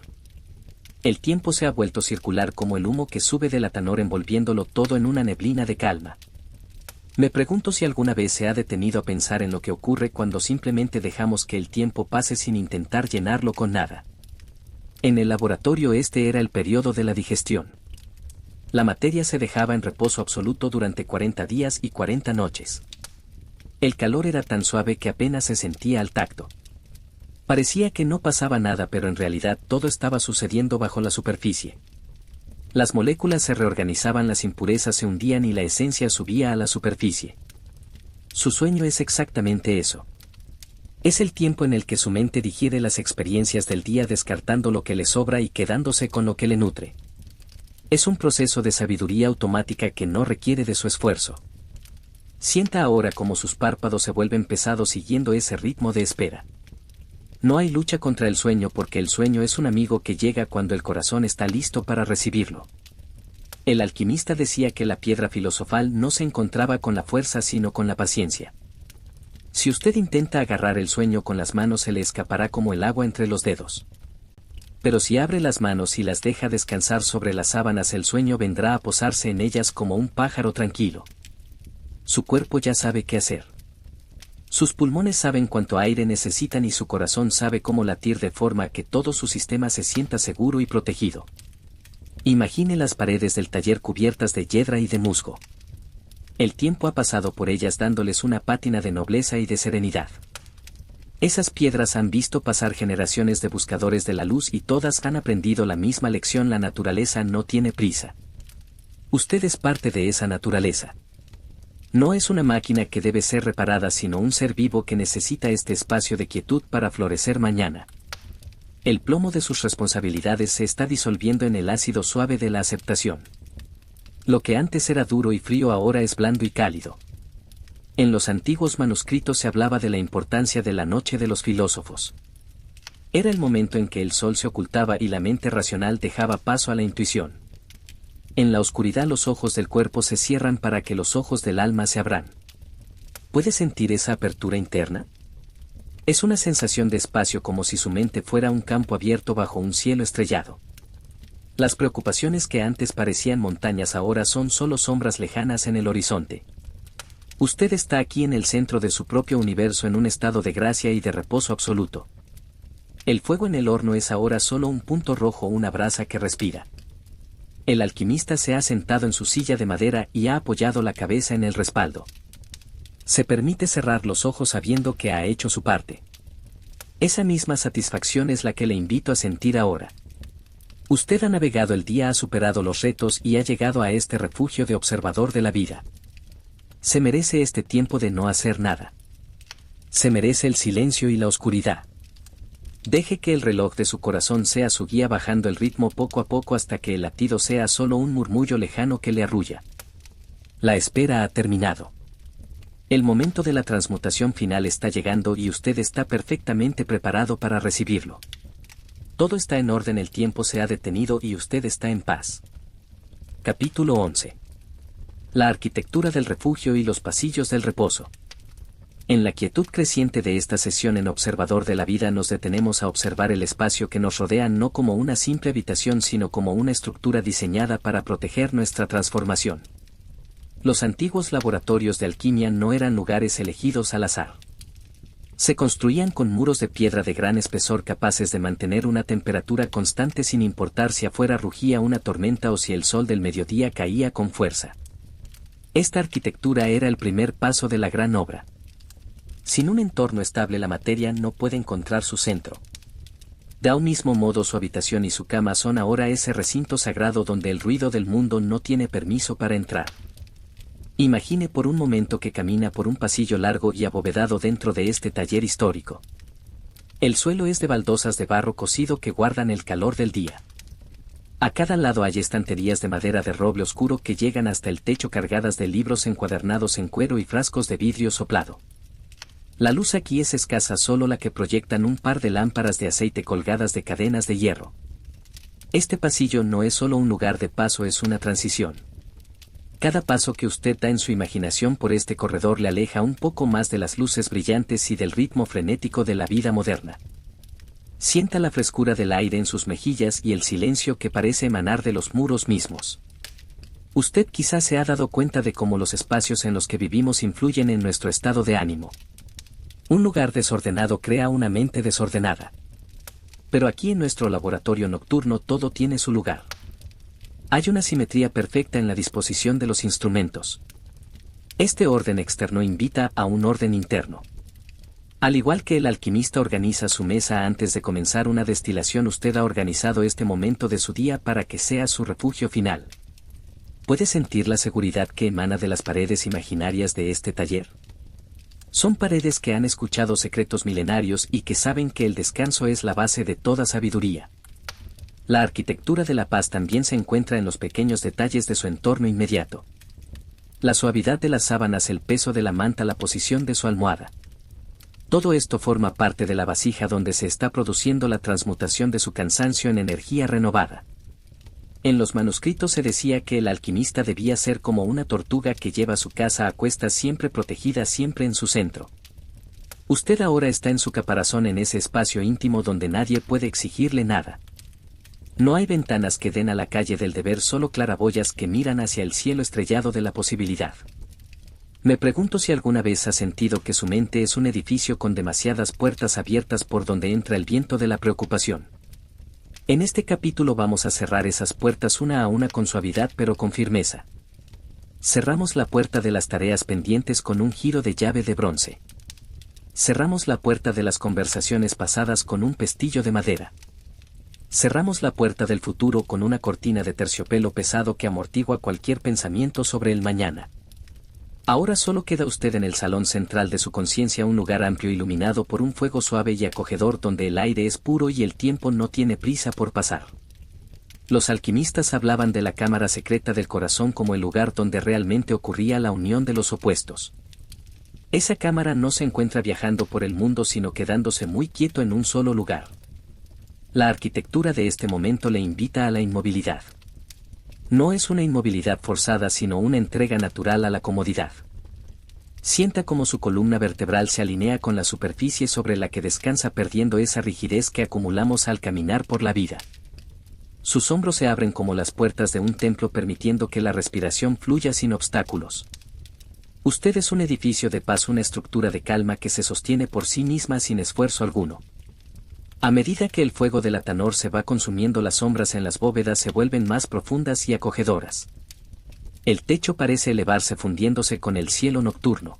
El tiempo se ha vuelto circular como el humo que sube del atanor envolviéndolo todo en una neblina de calma. Me pregunto si alguna vez se ha detenido a pensar en lo que ocurre cuando simplemente dejamos que el tiempo pase sin intentar llenarlo con nada. En el laboratorio este era el periodo de la digestión. La materia se dejaba en reposo absoluto durante 40 días y 40 noches. El calor era tan suave que apenas se sentía al tacto. Parecía que no pasaba nada, pero en realidad todo estaba sucediendo bajo la superficie. Las moléculas se reorganizaban, las impurezas se hundían y la esencia subía a la superficie. Su sueño es exactamente eso. Es el tiempo en el que su mente digiere las experiencias del día, descartando lo que le sobra y quedándose con lo que le nutre. Es un proceso de sabiduría automática que no requiere de su esfuerzo. Sienta ahora cómo sus párpados se vuelven pesados siguiendo ese ritmo de espera. No hay lucha contra el sueño porque el sueño es un amigo que llega cuando el corazón está listo para recibirlo. El alquimista decía que la piedra filosofal no se encontraba con la fuerza sino con la paciencia. Si usted intenta agarrar el sueño con las manos se le escapará como el agua entre los dedos. Pero si abre las manos y las deja descansar sobre las sábanas, el sueño vendrá a posarse en ellas como un pájaro tranquilo. Su cuerpo ya sabe qué hacer. Sus pulmones saben cuánto aire necesitan y su corazón sabe cómo latir de forma que todo su sistema se sienta seguro y protegido. Imagine las paredes del taller cubiertas de hiedra y de musgo. El tiempo ha pasado por ellas dándoles una pátina de nobleza y de serenidad. Esas piedras han visto pasar generaciones de buscadores de la luz y todas han aprendido la misma lección: la naturaleza no tiene prisa. Usted es parte de esa naturaleza. No es una máquina que debe ser reparada, sino un ser vivo que necesita este espacio de quietud para florecer mañana. El plomo de sus responsabilidades se está disolviendo en el ácido suave de la aceptación. Lo que antes era duro y frío ahora es blando y cálido. En los antiguos manuscritos se hablaba de la importancia de la noche de los filósofos. Era el momento en que el sol se ocultaba y la mente racional dejaba paso a la intuición. En la oscuridad los ojos del cuerpo se cierran para que los ojos del alma se abran. ¿Puede sentir esa apertura interna? Es una sensación de espacio, como si su mente fuera un campo abierto bajo un cielo estrellado. Las preocupaciones que antes parecían montañas ahora son solo sombras lejanas en el horizonte. Usted está aquí en el centro de su propio universo, en un estado de gracia y de reposo absoluto. El fuego en el horno es ahora solo un punto rojo, una brasa que respira. El alquimista se ha sentado en su silla de madera y ha apoyado la cabeza en el respaldo. Se permite cerrar los ojos sabiendo que ha hecho su parte. Esa misma satisfacción es la que le invito a sentir ahora. Usted ha navegado el día, ha superado los retos y ha llegado a este refugio de observador de la vida. Se merece este tiempo de no hacer nada. Se merece el silencio y la oscuridad. Deje que el reloj de su corazón sea su guía, bajando el ritmo poco a poco hasta que el latido sea solo un murmullo lejano que le arrulla. La espera ha terminado. El momento de la transmutación final está llegando y usted está perfectamente preparado para recibirlo. Todo está en orden, el tiempo se ha detenido y usted está en paz. Capítulo 11. La arquitectura del refugio y los pasillos del reposo. En la quietud creciente de esta sesión en Observador de la Vida nos detenemos a observar el espacio que nos rodea no como una simple habitación sino como una estructura diseñada para proteger nuestra transformación. Los antiguos laboratorios de alquimia no eran lugares elegidos al azar. Se construían con muros de piedra de gran espesor capaces de mantener una temperatura constante sin importar si afuera rugía una tormenta o si el sol del mediodía caía con fuerza. Esta arquitectura era el primer paso de la gran obra. Sin un entorno estable la materia no puede encontrar su centro. De un mismo modo su habitación y su cama son ahora ese recinto sagrado donde el ruido del mundo no tiene permiso para entrar. Imagine por un momento que camina por un pasillo largo y abovedado dentro de este taller histórico. El suelo es de baldosas de barro cocido que guardan el calor del día. A cada lado hay estanterías de madera de roble oscuro que llegan hasta el techo cargadas de libros encuadernados en cuero y frascos de vidrio soplado. La luz aquí es escasa, solo la que proyectan un par de lámparas de aceite colgadas de cadenas de hierro. Este pasillo no es solo un lugar de paso, es una transición. Cada paso que usted da en su imaginación por este corredor le aleja un poco más de las luces brillantes y del ritmo frenético de la vida moderna. Sienta la frescura del aire en sus mejillas y el silencio que parece emanar de los muros mismos. Usted quizás se ha dado cuenta de cómo los espacios en los que vivimos influyen en nuestro estado de ánimo. Un lugar desordenado crea una mente desordenada. Pero aquí en nuestro laboratorio nocturno todo tiene su lugar. Hay una simetría perfecta en la disposición de los instrumentos. Este orden externo invita a un orden interno. Al igual que el alquimista organiza su mesa antes de comenzar una destilación, usted ha organizado este momento de su día para que sea su refugio final. ¿Puede sentir la seguridad que emana de las paredes imaginarias de este taller? Son paredes que han escuchado secretos milenarios y que saben que el descanso es la base de toda sabiduría. La arquitectura de la paz también se encuentra en los pequeños detalles de su entorno inmediato. La suavidad de las sábanas, el peso de la manta, la posición de su almohada. Todo esto forma parte de la vasija donde se está produciendo la transmutación de su cansancio en energía renovada. En los manuscritos se decía que el alquimista debía ser como una tortuga que lleva su casa a cuestas, siempre protegida, siempre en su centro. Usted ahora está en su caparazón, en ese espacio íntimo donde nadie puede exigirle nada. No hay ventanas que den a la calle del deber, solo claraboyas que miran hacia el cielo estrellado de la posibilidad. Me pregunto si alguna vez ha sentido que su mente es un edificio con demasiadas puertas abiertas por donde entra el viento de la preocupación. En este capítulo vamos a cerrar esas puertas una a una con suavidad pero con firmeza. Cerramos la puerta de las tareas pendientes con un giro de llave de bronce. Cerramos la puerta de las conversaciones pasadas con un pestillo de madera. Cerramos la puerta del futuro con una cortina de terciopelo pesado que amortigua cualquier pensamiento sobre el mañana. Ahora solo queda usted en el salón central de su conciencia, un lugar amplio iluminado por un fuego suave y acogedor donde el aire es puro y el tiempo no tiene prisa por pasar. Los alquimistas hablaban de la cámara secreta del corazón como el lugar donde realmente ocurría la unión de los opuestos. Esa cámara no se encuentra viajando por el mundo sino quedándose muy quieto en un solo lugar. La arquitectura de este momento le invita a la inmovilidad. No es una inmovilidad forzada sino una entrega natural a la comodidad. Sienta cómo su columna vertebral se alinea con la superficie sobre la que descansa, perdiendo esa rigidez que acumulamos al caminar por la vida. Sus hombros se abren como las puertas de un templo, permitiendo que la respiración fluya sin obstáculos. Usted es un edificio de paz, una estructura de calma que se sostiene por sí misma sin esfuerzo alguno. A medida que el fuego del atanor se va consumiendo, las sombras en las bóvedas se vuelven más profundas y acogedoras. El techo parece elevarse fundiéndose con el cielo nocturno.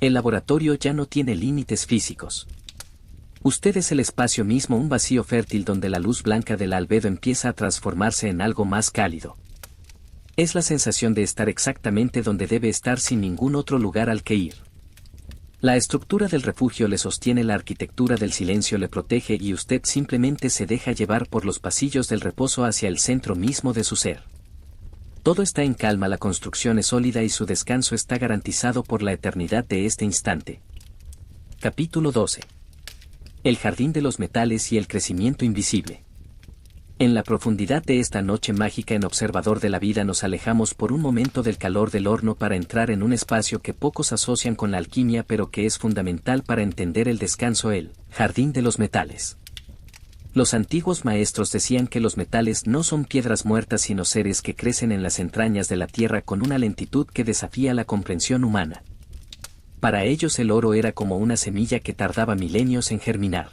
El laboratorio ya no tiene límites físicos. Usted es el espacio mismo, un vacío fértil donde la luz blanca del albedo empieza a transformarse en algo más cálido. Es la sensación de estar exactamente donde debe estar sin ningún otro lugar al que ir. La estructura del refugio le sostiene, la arquitectura del silencio le protege y usted simplemente se deja llevar por los pasillos del reposo hacia el centro mismo de su ser. Todo está en calma, la construcción es sólida y su descanso está garantizado por la eternidad de este instante. Capítulo 12. El jardín de los metales y el crecimiento invisible. En la profundidad de esta noche mágica en Observador de la Vida nos alejamos por un momento del calor del horno para entrar en un espacio que pocos asocian con la alquimia pero que es fundamental para entender el descanso, el jardín de los metales. Los antiguos maestros decían que los metales no son piedras muertas sino seres que crecen en las entrañas de la tierra con una lentitud que desafía la comprensión humana. Para ellos el oro era como una semilla que tardaba milenios en germinar.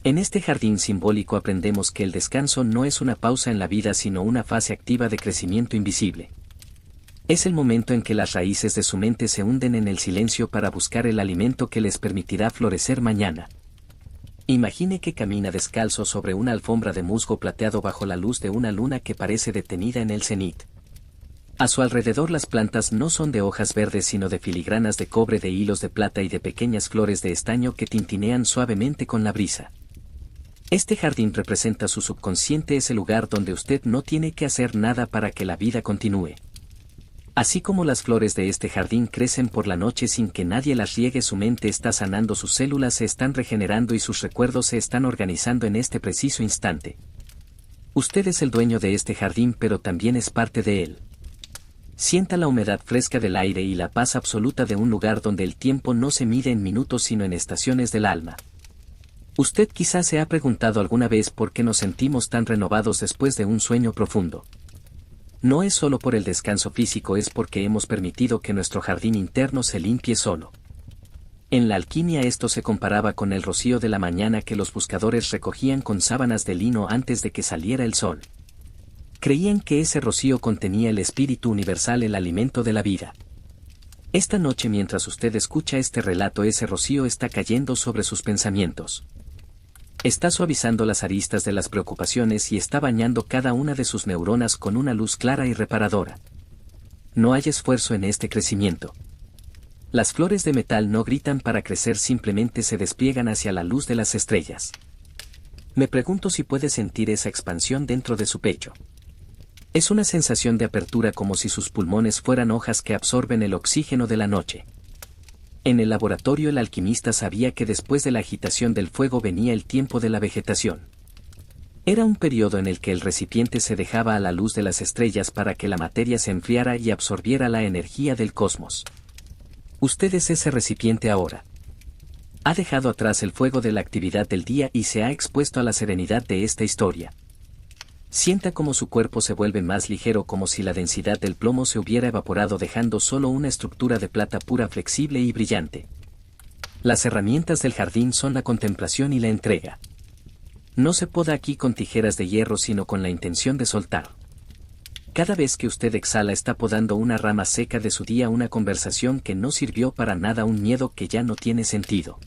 En este jardín simbólico aprendemos que el descanso no es una pausa en la vida sino una fase activa de crecimiento invisible. Es el momento en que las raíces de su mente se hunden en el silencio para buscar el alimento que les permitirá florecer mañana. Imagine que camina descalzo sobre una alfombra de musgo plateado bajo la luz de una luna que parece detenida en el cenit. A su alrededor las plantas no son de hojas verdes sino de filigranas de cobre, de hilos de plata y de pequeñas flores de estaño que tintinean suavemente con la brisa. Este jardín representa su subconsciente, es el lugar donde usted no tiene que hacer nada para que la vida continúe. Así como las flores de este jardín crecen por la noche sin que nadie las riegue, su mente está sanando, sus células se están regenerando y sus recuerdos se están organizando en este preciso instante. Usted es el dueño de este jardín pero también es parte de él. Sienta la humedad fresca del aire y la paz absoluta de un lugar donde el tiempo no se mide en minutos sino en estaciones del alma. Usted quizás se ha preguntado alguna vez por qué nos sentimos tan renovados después de un sueño profundo. No es solo por el descanso físico, es porque hemos permitido que nuestro jardín interno se limpie solo. En la alquimia esto se comparaba con el rocío de la mañana que los buscadores recogían con sábanas de lino antes de que saliera el sol. Creían que ese rocío contenía el espíritu universal, el alimento de la vida. Esta noche, mientras usted escucha este relato, ese rocío está cayendo sobre sus pensamientos. Está suavizando las aristas de las preocupaciones y está bañando cada una de sus neuronas con una luz clara y reparadora. No hay esfuerzo en este crecimiento. Las flores de metal no gritan para crecer, simplemente se despliegan hacia la luz de las estrellas. Me pregunto si puede sentir esa expansión dentro de su pecho. Es una sensación de apertura, como si sus pulmones fueran hojas que absorben el oxígeno de la noche. En el laboratorio el alquimista sabía que después de la agitación del fuego venía el tiempo de la vegetación. Era un periodo en el que el recipiente se dejaba a la luz de las estrellas para que la materia se enfriara y absorbiera la energía del cosmos. Usted es ese recipiente ahora. Ha dejado atrás el fuego de la actividad del día y se ha expuesto a la serenidad de esta historia. Sienta cómo su cuerpo se vuelve más ligero, como si la densidad del plomo se hubiera evaporado, dejando solo una estructura de plata pura, flexible y brillante. Las herramientas del jardín son la contemplación y la entrega. No se poda aquí con tijeras de hierro sino con la intención de soltar. Cada vez que usted exhala está podando una rama seca de su día, una conversación que no sirvió para nada, un miedo que ya no tiene sentido.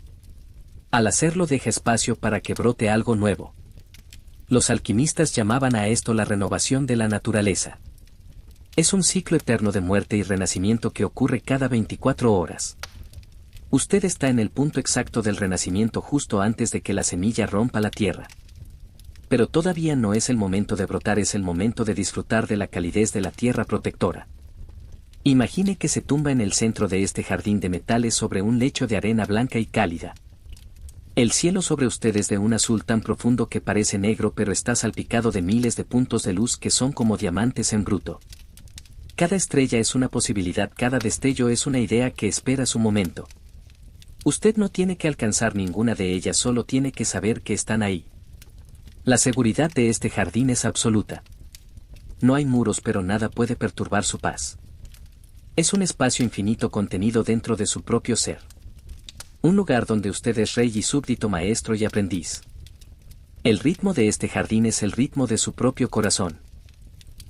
Al hacerlo deja espacio para que brote algo nuevo. Los alquimistas llamaban a esto la renovación de la naturaleza. Es un ciclo eterno de muerte y renacimiento que ocurre cada 24 horas. Usted está en el punto exacto del renacimiento, justo antes de que la semilla rompa la tierra. Pero todavía no es el momento de brotar, es el momento de disfrutar de la calidez de la tierra protectora. Imagine que se tumba en el centro de este jardín de metales sobre un lecho de arena blanca y cálida. El cielo sobre usted es de un azul tan profundo que parece negro, pero está salpicado de miles de puntos de luz que son como diamantes en bruto. Cada estrella es una posibilidad, cada destello es una idea que espera su momento. Usted no tiene que alcanzar ninguna de ellas, solo tiene que saber que están ahí. La seguridad de este jardín es absoluta. No hay muros, pero nada puede perturbar su paz. Es un espacio infinito contenido dentro de su propio ser. Un lugar donde usted es rey y súbdito, maestro y aprendiz. El ritmo de este jardín es el ritmo de su propio corazón.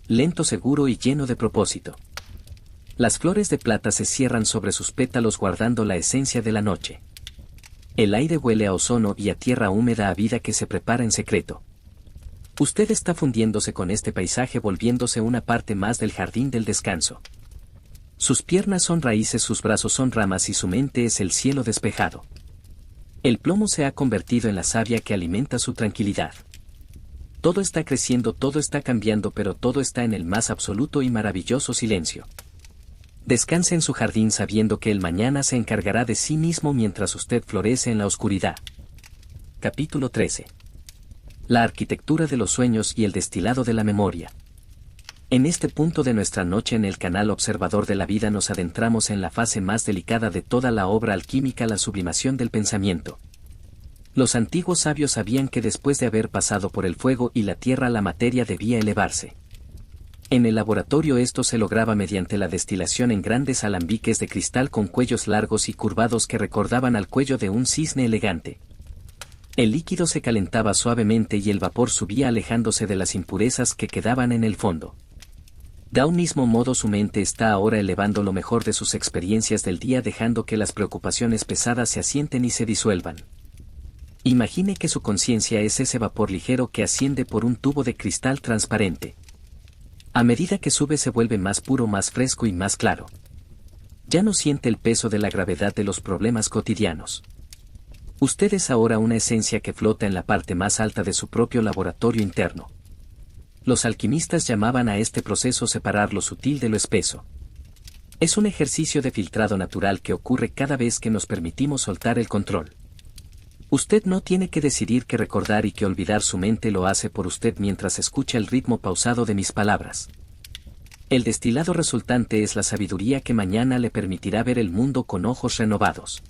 Lento, seguro y lleno de propósito. Las flores de plata se cierran sobre sus pétalos guardando la esencia de la noche. El aire huele a ozono y a tierra húmeda a vida que se prepara en secreto. Usted está fundiéndose con este paisaje, volviéndose una parte más del jardín del descanso. Sus piernas son raíces, sus brazos son ramas y su mente es el cielo despejado. El plomo se ha convertido en la savia que alimenta su tranquilidad. Todo está creciendo, todo está cambiando, pero todo está en el más absoluto y maravilloso silencio. Descanse en su jardín sabiendo que el mañana se encargará de sí mismo mientras usted florece en la oscuridad. Capítulo 13. La arquitectura de los sueños y el destilado de la memoria. En este punto de nuestra noche en el canal observador de la vida nos adentramos en la fase más delicada de toda la obra alquímica, la sublimación del pensamiento. Los antiguos sabios sabían que después de haber pasado por el fuego y la tierra, la materia debía elevarse. En el laboratorio esto se lograba mediante la destilación en grandes alambiques de cristal con cuellos largos y curvados que recordaban al cuello de un cisne elegante. El líquido se calentaba suavemente y el vapor subía alejándose de las impurezas que quedaban en el fondo. De un mismo modo su mente está ahora elevando lo mejor de sus experiencias del día, dejando que las preocupaciones pesadas se asienten y se disuelvan. Imagine que su conciencia es ese vapor ligero que asciende por un tubo de cristal transparente. A medida que sube se vuelve más puro, más fresco y más claro. Ya no siente el peso de la gravedad de los problemas cotidianos. Usted es ahora una esencia que flota en la parte más alta de su propio laboratorio interno. Los alquimistas llamaban a este proceso separar lo sutil de lo espeso. Es un ejercicio de filtrado natural que ocurre cada vez que nos permitimos soltar el control. Usted no tiene que decidir qué recordar y qué olvidar, su mente lo hace por usted mientras escucha el ritmo pausado de mis palabras. El destilado resultante es la sabiduría que mañana le permitirá ver el mundo con ojos renovados.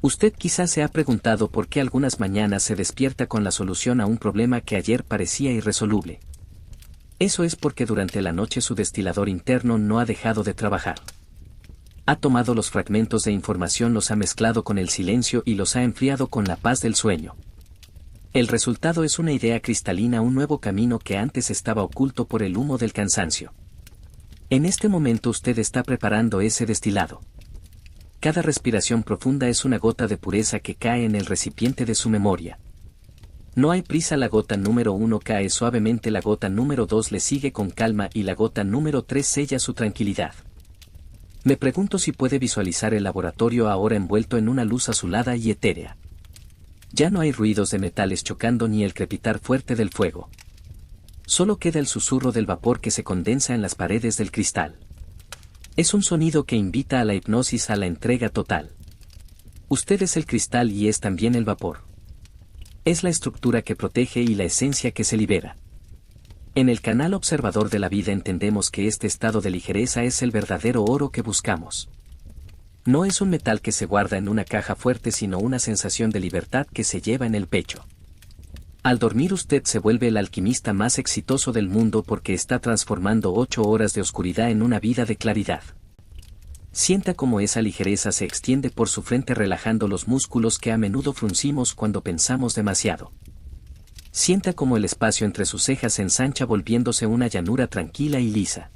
Usted quizás se ha preguntado por qué algunas mañanas se despierta con la solución a un problema que ayer parecía irresoluble. Eso es porque durante la noche su destilador interno no ha dejado de trabajar. Ha tomado los fragmentos de información, los ha mezclado con el silencio y los ha enfriado con la paz del sueño. El resultado es una idea cristalina, un nuevo camino que antes estaba oculto por el humo del cansancio. En este momento usted está preparando ese destilado. Cada respiración profunda es una gota de pureza que cae en el recipiente de su memoria. No hay prisa, la gota número 1 cae suavemente, la gota número 2 le sigue con calma y la gota número 3 sella su tranquilidad. Me pregunto si puede visualizar el laboratorio ahora envuelto en una luz azulada y etérea. Ya no hay ruidos de metales chocando ni el crepitar fuerte del fuego. Solo queda el susurro del vapor que se condensa en las paredes del cristal. Es un sonido que invita a la hipnosis, a la entrega total. Usted es el cristal y es también el vapor. Es la estructura que protege y la esencia que se libera. En el canal observador de la vida entendemos que este estado de ligereza es el verdadero oro que buscamos. No es un metal que se guarda en una caja fuerte, sino una sensación de libertad que se lleva en el pecho. Al dormir usted se vuelve el alquimista más exitoso del mundo porque está transformando 8 horas de oscuridad en una vida de claridad. Sienta cómo esa ligereza se extiende por su frente, relajando los músculos que a menudo fruncimos cuando pensamos demasiado. Sienta cómo el espacio entre sus cejas se ensancha, volviéndose una llanura tranquila y lisa.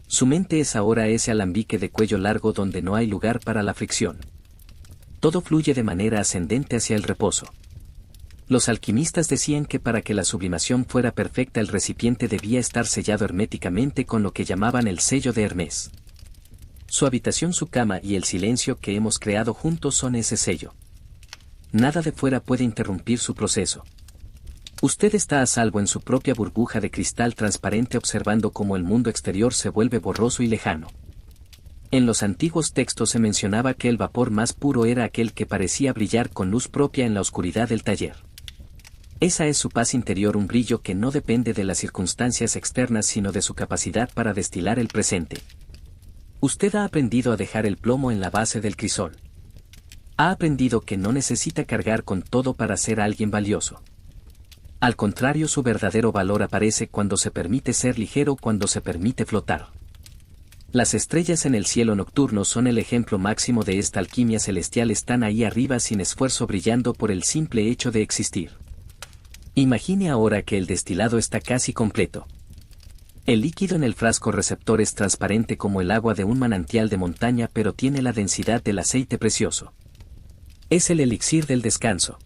Su mente es ahora ese alambique de cuello largo donde no hay lugar para la fricción. Todo fluye de manera ascendente hacia el reposo. Los alquimistas decían que para que la sublimación fuera perfecta el recipiente debía estar sellado herméticamente con lo que llamaban el sello de Hermes. Su habitación, su cama y el silencio que hemos creado juntos son ese sello. Nada de fuera puede interrumpir su proceso. Usted está a salvo en su propia burbuja de cristal transparente, observando cómo el mundo exterior se vuelve borroso y lejano. En los antiguos textos se mencionaba que el vapor más puro era aquel que parecía brillar con luz propia en la oscuridad del taller. Esa es su paz interior, un brillo que no depende de las circunstancias externas sino de su capacidad para destilar el presente. Usted ha aprendido a dejar el plomo en la base del crisol. Ha aprendido que no necesita cargar con todo para ser alguien valioso. Al contrario, su verdadero valor aparece cuando se permite ser ligero, cuando se permite flotar. Las estrellas en el cielo nocturno son el ejemplo máximo de esta alquimia celestial, están ahí arriba sin esfuerzo, brillando por el simple hecho de existir. Imagine ahora que el destilado está casi completo. El líquido en el frasco receptor es transparente como el agua de un manantial de montaña, pero tiene la densidad del aceite precioso. Es el elixir del descanso.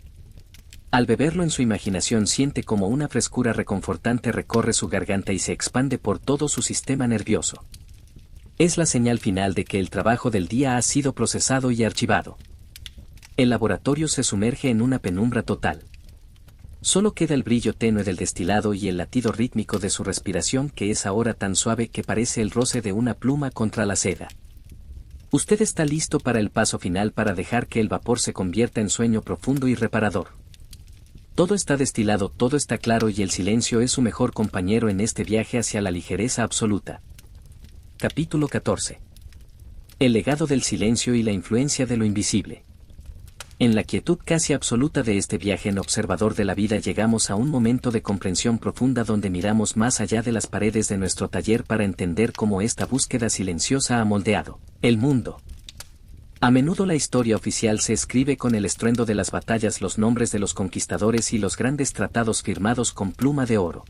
Al beberlo en su imaginación siente como una frescura reconfortante recorre su garganta y se expande por todo su sistema nervioso. Es la señal final de que el trabajo del día ha sido procesado y archivado. El laboratorio se sumerge en una penumbra total. Solo queda el brillo tenue del destilado y el latido rítmico de su respiración, que es ahora tan suave que parece el roce de una pluma contra la seda. Usted está listo para el paso final, para dejar que el vapor se convierta en sueño profundo y reparador. Todo está destilado, todo está claro y el silencio es su mejor compañero en este viaje hacia la ligereza absoluta. Capítulo 14. El legado del silencio y la influencia de lo invisible. En la quietud casi absoluta de este viaje en observador de la vida llegamos a un momento de comprensión profunda donde miramos más allá de las paredes de nuestro taller para entender cómo esta búsqueda silenciosa ha moldeado el mundo. A menudo la historia oficial se escribe con el estruendo de las batallas, los nombres de los conquistadores y los grandes tratados firmados con pluma de oro.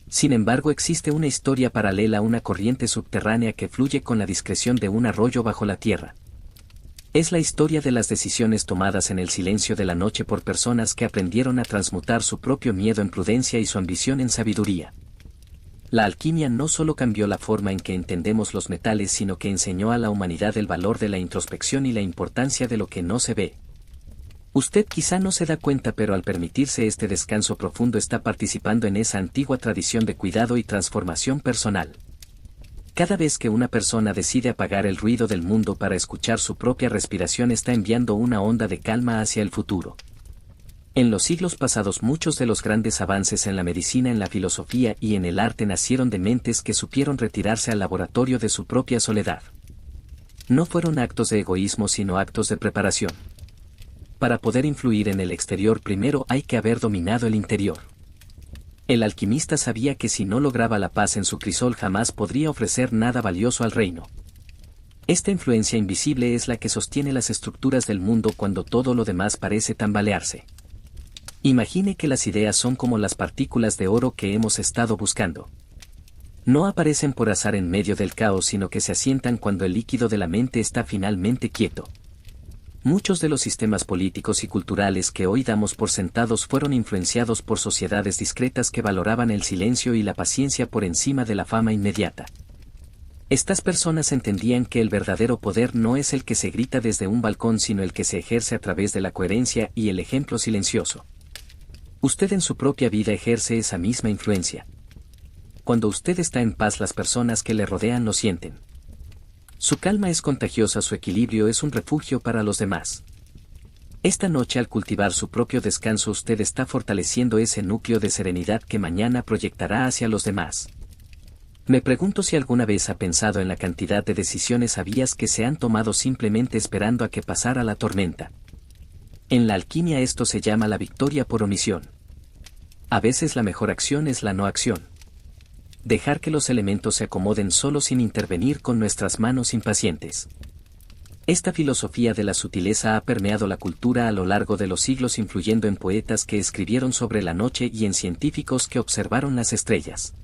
Sin embargo, existe una historia paralela, una corriente subterránea que fluye con la discreción de un arroyo bajo la tierra. Es la historia de las decisiones tomadas en el silencio de la noche por personas que aprendieron a transmutar su propio miedo en prudencia y su ambición en sabiduría. La alquimia no solo cambió la forma en que entendemos los metales, sino que enseñó a la humanidad el valor de la introspección y la importancia de lo que no se ve. Usted quizá no se da cuenta, pero al permitirse este descanso profundo está participando en esa antigua tradición de cuidado y transformación personal. Cada vez que una persona decide apagar el ruido del mundo para escuchar su propia respiración, está enviando una onda de calma hacia el futuro. En los siglos pasados, muchos de los grandes avances en la medicina, en la filosofía y en el arte nacieron de mentes que supieron retirarse al laboratorio de su propia soledad. No fueron actos de egoísmo, sino actos de preparación. Para poder influir en el exterior, primero hay que haber dominado el interior. El alquimista sabía que si no lograba la paz en su crisol, jamás podría ofrecer nada valioso al reino. Esta influencia invisible es la que sostiene las estructuras del mundo cuando todo lo demás parece tambalearse. Imagine que las ideas son como las partículas de oro que hemos estado buscando. No aparecen por azar en medio del caos, sino que se asientan cuando el líquido de la mente está finalmente quieto. Muchos de los sistemas políticos y culturales que hoy damos por sentados fueron influenciados por sociedades discretas que valoraban el silencio y la paciencia por encima de la fama inmediata. Estas personas entendían que el verdadero poder no es el que se grita desde un balcón, sino el que se ejerce a través de la coherencia y el ejemplo silencioso. Usted en su propia vida ejerce esa misma influencia. Cuando usted está en paz, las personas que le rodean lo sienten. Su calma es contagiosa, su equilibrio es un refugio para los demás. Esta noche, al cultivar su propio descanso, usted está fortaleciendo ese núcleo de serenidad que mañana proyectará hacia los demás. Me pregunto si alguna vez ha pensado en la cantidad de decisiones sabias que se han tomado simplemente esperando a que pasara la tormenta. En la alquimia esto se llama la victoria por omisión. A veces la mejor acción es la no acción. Dejar que los elementos se acomoden solo sin intervenir con nuestras manos impacientes. Esta filosofía de la sutileza ha permeado la cultura a lo largo de los siglos, influyendo en poetas que escribieron sobre la noche y en científicos que observaron las estrellas.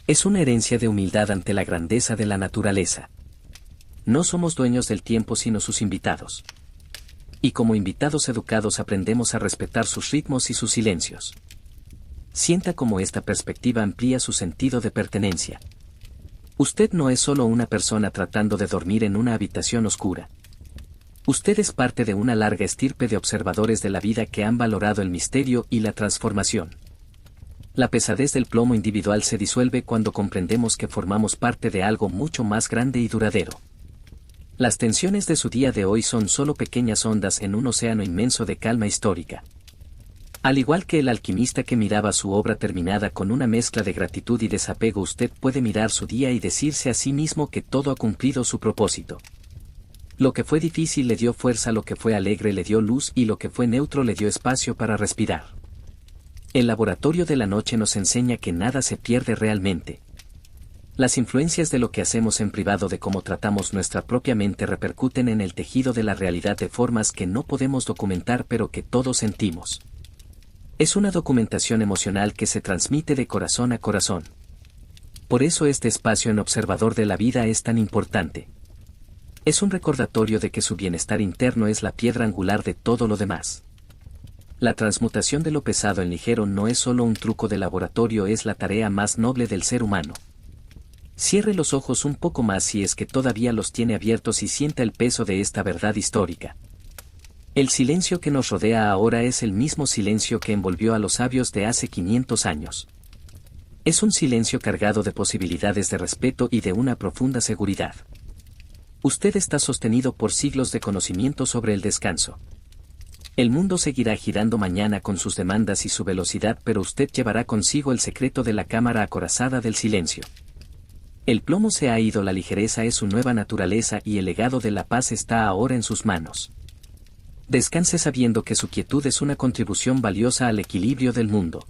Es una herencia de humildad ante la grandeza de la naturaleza. No somos dueños del tiempo, sino sus invitados. Y como invitados educados aprendemos a respetar sus ritmos y sus silencios. Sienta cómo esta perspectiva amplía su sentido de pertenencia. Usted no es solo una persona tratando de dormir en una habitación oscura. Usted es parte de una larga estirpe de observadores de la vida que han valorado el misterio y la transformación. La pesadez del plomo individual se disuelve cuando comprendemos que formamos parte de algo mucho más grande y duradero. Las tensiones de su día de hoy son solo pequeñas ondas en un océano inmenso de calma histórica. Al igual que el alquimista que miraba su obra terminada con una mezcla de gratitud y desapego, usted puede mirar su día y decirse a sí mismo que todo ha cumplido su propósito. Lo que fue difícil le dio fuerza, lo que fue alegre le dio luz y lo que fue neutro le dio espacio para respirar. El laboratorio de la noche nos enseña que nada se pierde realmente. Las influencias de lo que hacemos en privado, de cómo tratamos nuestra propia mente, repercuten en el tejido de la realidad de formas que no podemos documentar pero que todos sentimos. Es una documentación emocional que se transmite de corazón a corazón. Por eso este espacio en Observador de la Vida es tan importante. Es un recordatorio de que su bienestar interno es la piedra angular de todo lo demás. La transmutación de lo pesado en ligero no es solo un truco de laboratorio, es la tarea más noble del ser humano. Cierre los ojos un poco más si es que todavía los tiene abiertos y sienta el peso de esta verdad histórica. El silencio que nos rodea ahora es el mismo silencio que envolvió a los sabios de hace 500 años. Es un silencio cargado de posibilidades de respeto y de una profunda seguridad. Usted está sostenido por siglos de conocimiento sobre el descanso. El mundo seguirá girando mañana con sus demandas y su velocidad, pero usted llevará consigo el secreto de la cámara acorazada del silencio. El plomo se ha ido, la ligereza es su nueva naturaleza y el legado de la paz está ahora en sus manos. Descanse sabiendo que su quietud es una contribución valiosa al equilibrio del mundo.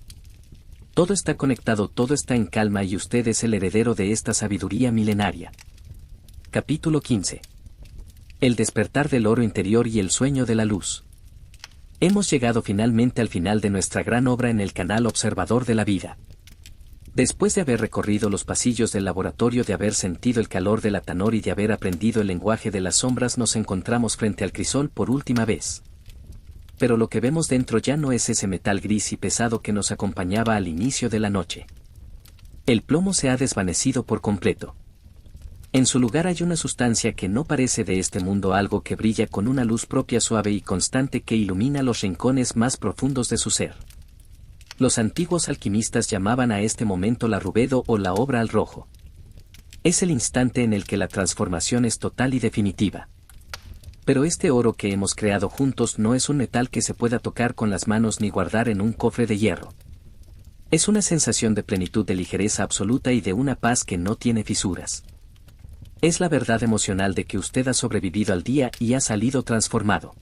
Todo está conectado, todo está en calma y usted es el heredero de esta sabiduría milenaria. Capítulo 15. El despertar del oro interior y el sueño de la luz. Hemos llegado finalmente al final de nuestra gran obra en el canal observador de la vida. Después de haber recorrido los pasillos del laboratorio, de haber sentido el calor del atanor y de haber aprendido el lenguaje de las sombras, nos encontramos frente al crisol por última vez. Pero lo que vemos dentro ya no es ese metal gris y pesado que nos acompañaba al inicio de la noche. El plomo se ha desvanecido por completo. En su lugar hay una sustancia que no parece de este mundo, algo que brilla con una luz propia, suave y constante, que ilumina los rincones más profundos de su ser. Los antiguos alquimistas llamaban a este momento la rubedo o la obra al rojo. Es el instante en el que la transformación es total y definitiva. Pero este oro que hemos creado juntos no es un metal que se pueda tocar con las manos ni guardar en un cofre de hierro. Es una sensación de plenitud, de ligereza absoluta y de una paz que no tiene fisuras. Es la verdad emocional de que usted ha sobrevivido al día y ha salido transformado.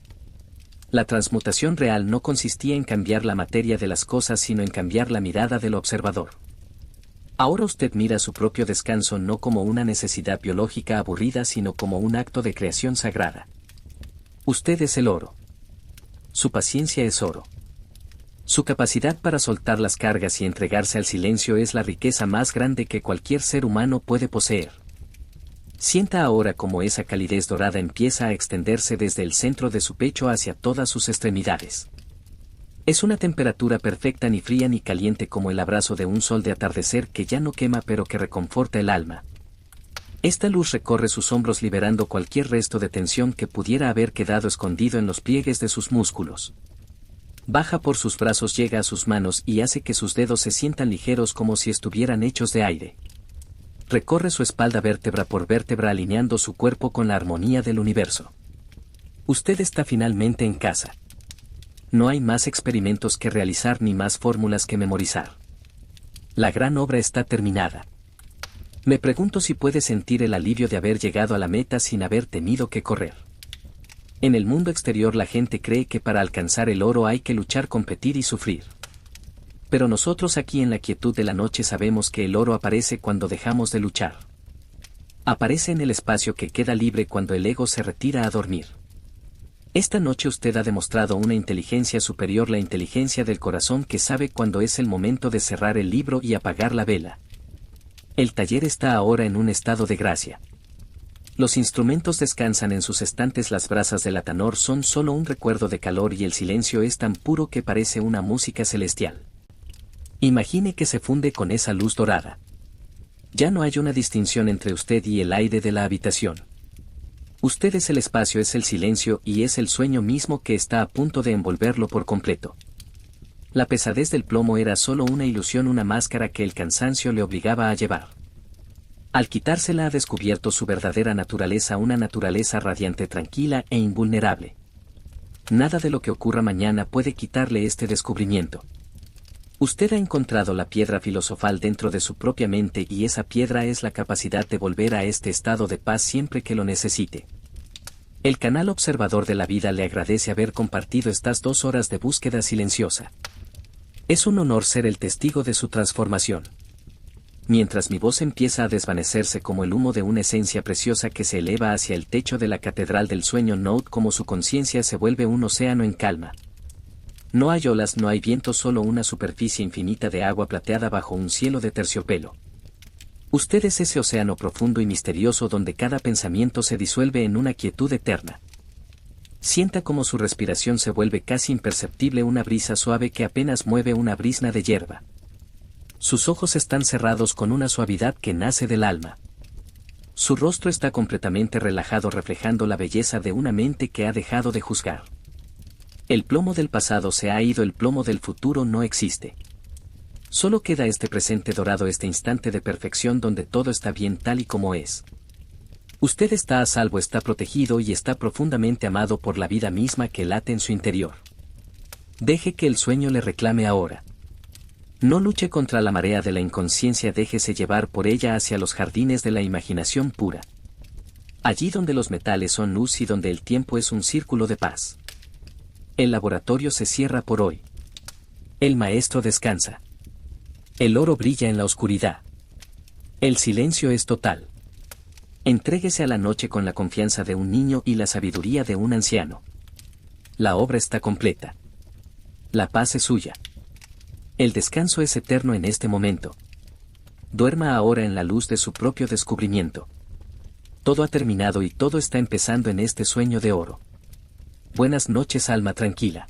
La transmutación real no consistía en cambiar la materia de las cosas, sino en cambiar la mirada del observador. Ahora usted mira su propio descanso no como una necesidad biológica aburrida, sino como un acto de creación sagrada. Usted es el oro. Su paciencia es oro. Su capacidad para soltar las cargas y entregarse al silencio es la riqueza más grande que cualquier ser humano puede poseer. Sienta ahora cómo esa calidez dorada empieza a extenderse desde el centro de su pecho hacia todas sus extremidades. Es una temperatura perfecta, ni fría ni caliente, como el abrazo de un sol de atardecer que ya no quema pero que reconforta el alma. Esta luz recorre sus hombros liberando cualquier resto de tensión que pudiera haber quedado escondido en los pliegues de sus músculos. Baja por sus brazos, llega a sus manos y hace que sus dedos se sientan ligeros como si estuvieran hechos de aire. Recorre su espalda vértebra por vértebra, alineando su cuerpo con la armonía del universo. Usted está finalmente en casa. No hay más experimentos que realizar ni más fórmulas que memorizar. La gran obra está terminada. Me pregunto si puede sentir el alivio de haber llegado a la meta sin haber tenido que correr. En el mundo exterior la gente cree que para alcanzar el oro hay que luchar, competir y sufrir. Pero nosotros aquí en la quietud de la noche sabemos que el oro aparece cuando dejamos de luchar. Aparece en el espacio que queda libre cuando el ego se retira a dormir. Esta noche usted ha demostrado una inteligencia superior, la inteligencia del corazón que sabe cuándo es el momento de cerrar el libro y apagar la vela. El taller está ahora en un estado de gracia. Los instrumentos descansan en sus estantes, las brasas del atanor son solo un recuerdo de calor y el silencio es tan puro que parece una música celestial. Imagine que se funde con esa luz dorada. Ya no hay una distinción entre usted y el aire de la habitación. Usted es el espacio, es el silencio y es el sueño mismo que está a punto de envolverlo por completo. La pesadez del plomo era solo una ilusión, una máscara que el cansancio le obligaba a llevar. Al quitársela ha descubierto su verdadera naturaleza, una naturaleza radiante, tranquila e invulnerable. Nada de lo que ocurra mañana puede quitarle este descubrimiento. Usted ha encontrado la piedra filosofal dentro de su propia mente y esa piedra es la capacidad de volver a este estado de paz siempre que lo necesite. El canal observador de la vida le agradece haber compartido estas 2 horas de búsqueda silenciosa. Es un honor ser el testigo de su transformación. Mientras mi voz empieza a desvanecerse como el humo de una esencia preciosa que se eleva hacia el techo de la catedral del sueño, note como su conciencia se vuelve un océano en calma. No hay olas, no hay viento, solo una superficie infinita de agua plateada bajo un cielo de terciopelo. Usted es ese océano profundo y misterioso donde cada pensamiento se disuelve en una quietud eterna. Sienta como su respiración se vuelve casi imperceptible, una brisa suave que apenas mueve una brizna de hierba. Sus ojos están cerrados con una suavidad que nace del alma. Su rostro está completamente relajado, reflejando la belleza de una mente que ha dejado de juzgar. El plomo del pasado se ha ido, el plomo del futuro no existe. Solo queda este presente dorado, este instante de perfección donde todo está bien tal y como es. Usted está a salvo, está protegido y está profundamente amado por la vida misma que late en su interior. Deje que el sueño le reclame ahora. No luche contra la marea de la inconsciencia, déjese llevar por ella hacia los jardines de la imaginación pura. Allí donde los metales son luz y donde el tiempo es un círculo de paz. El laboratorio se cierra por hoy. El maestro descansa. El oro brilla en la oscuridad. El silencio es total. Entréguese a la noche con la confianza de un niño y la sabiduría de un anciano. La obra está completa. La paz es suya. El descanso es eterno en este momento. Duerma ahora en la luz de su propio descubrimiento. Todo ha terminado y todo está empezando en este sueño de oro. Buenas noches, alma tranquila.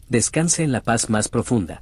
Descanse en la paz más profunda.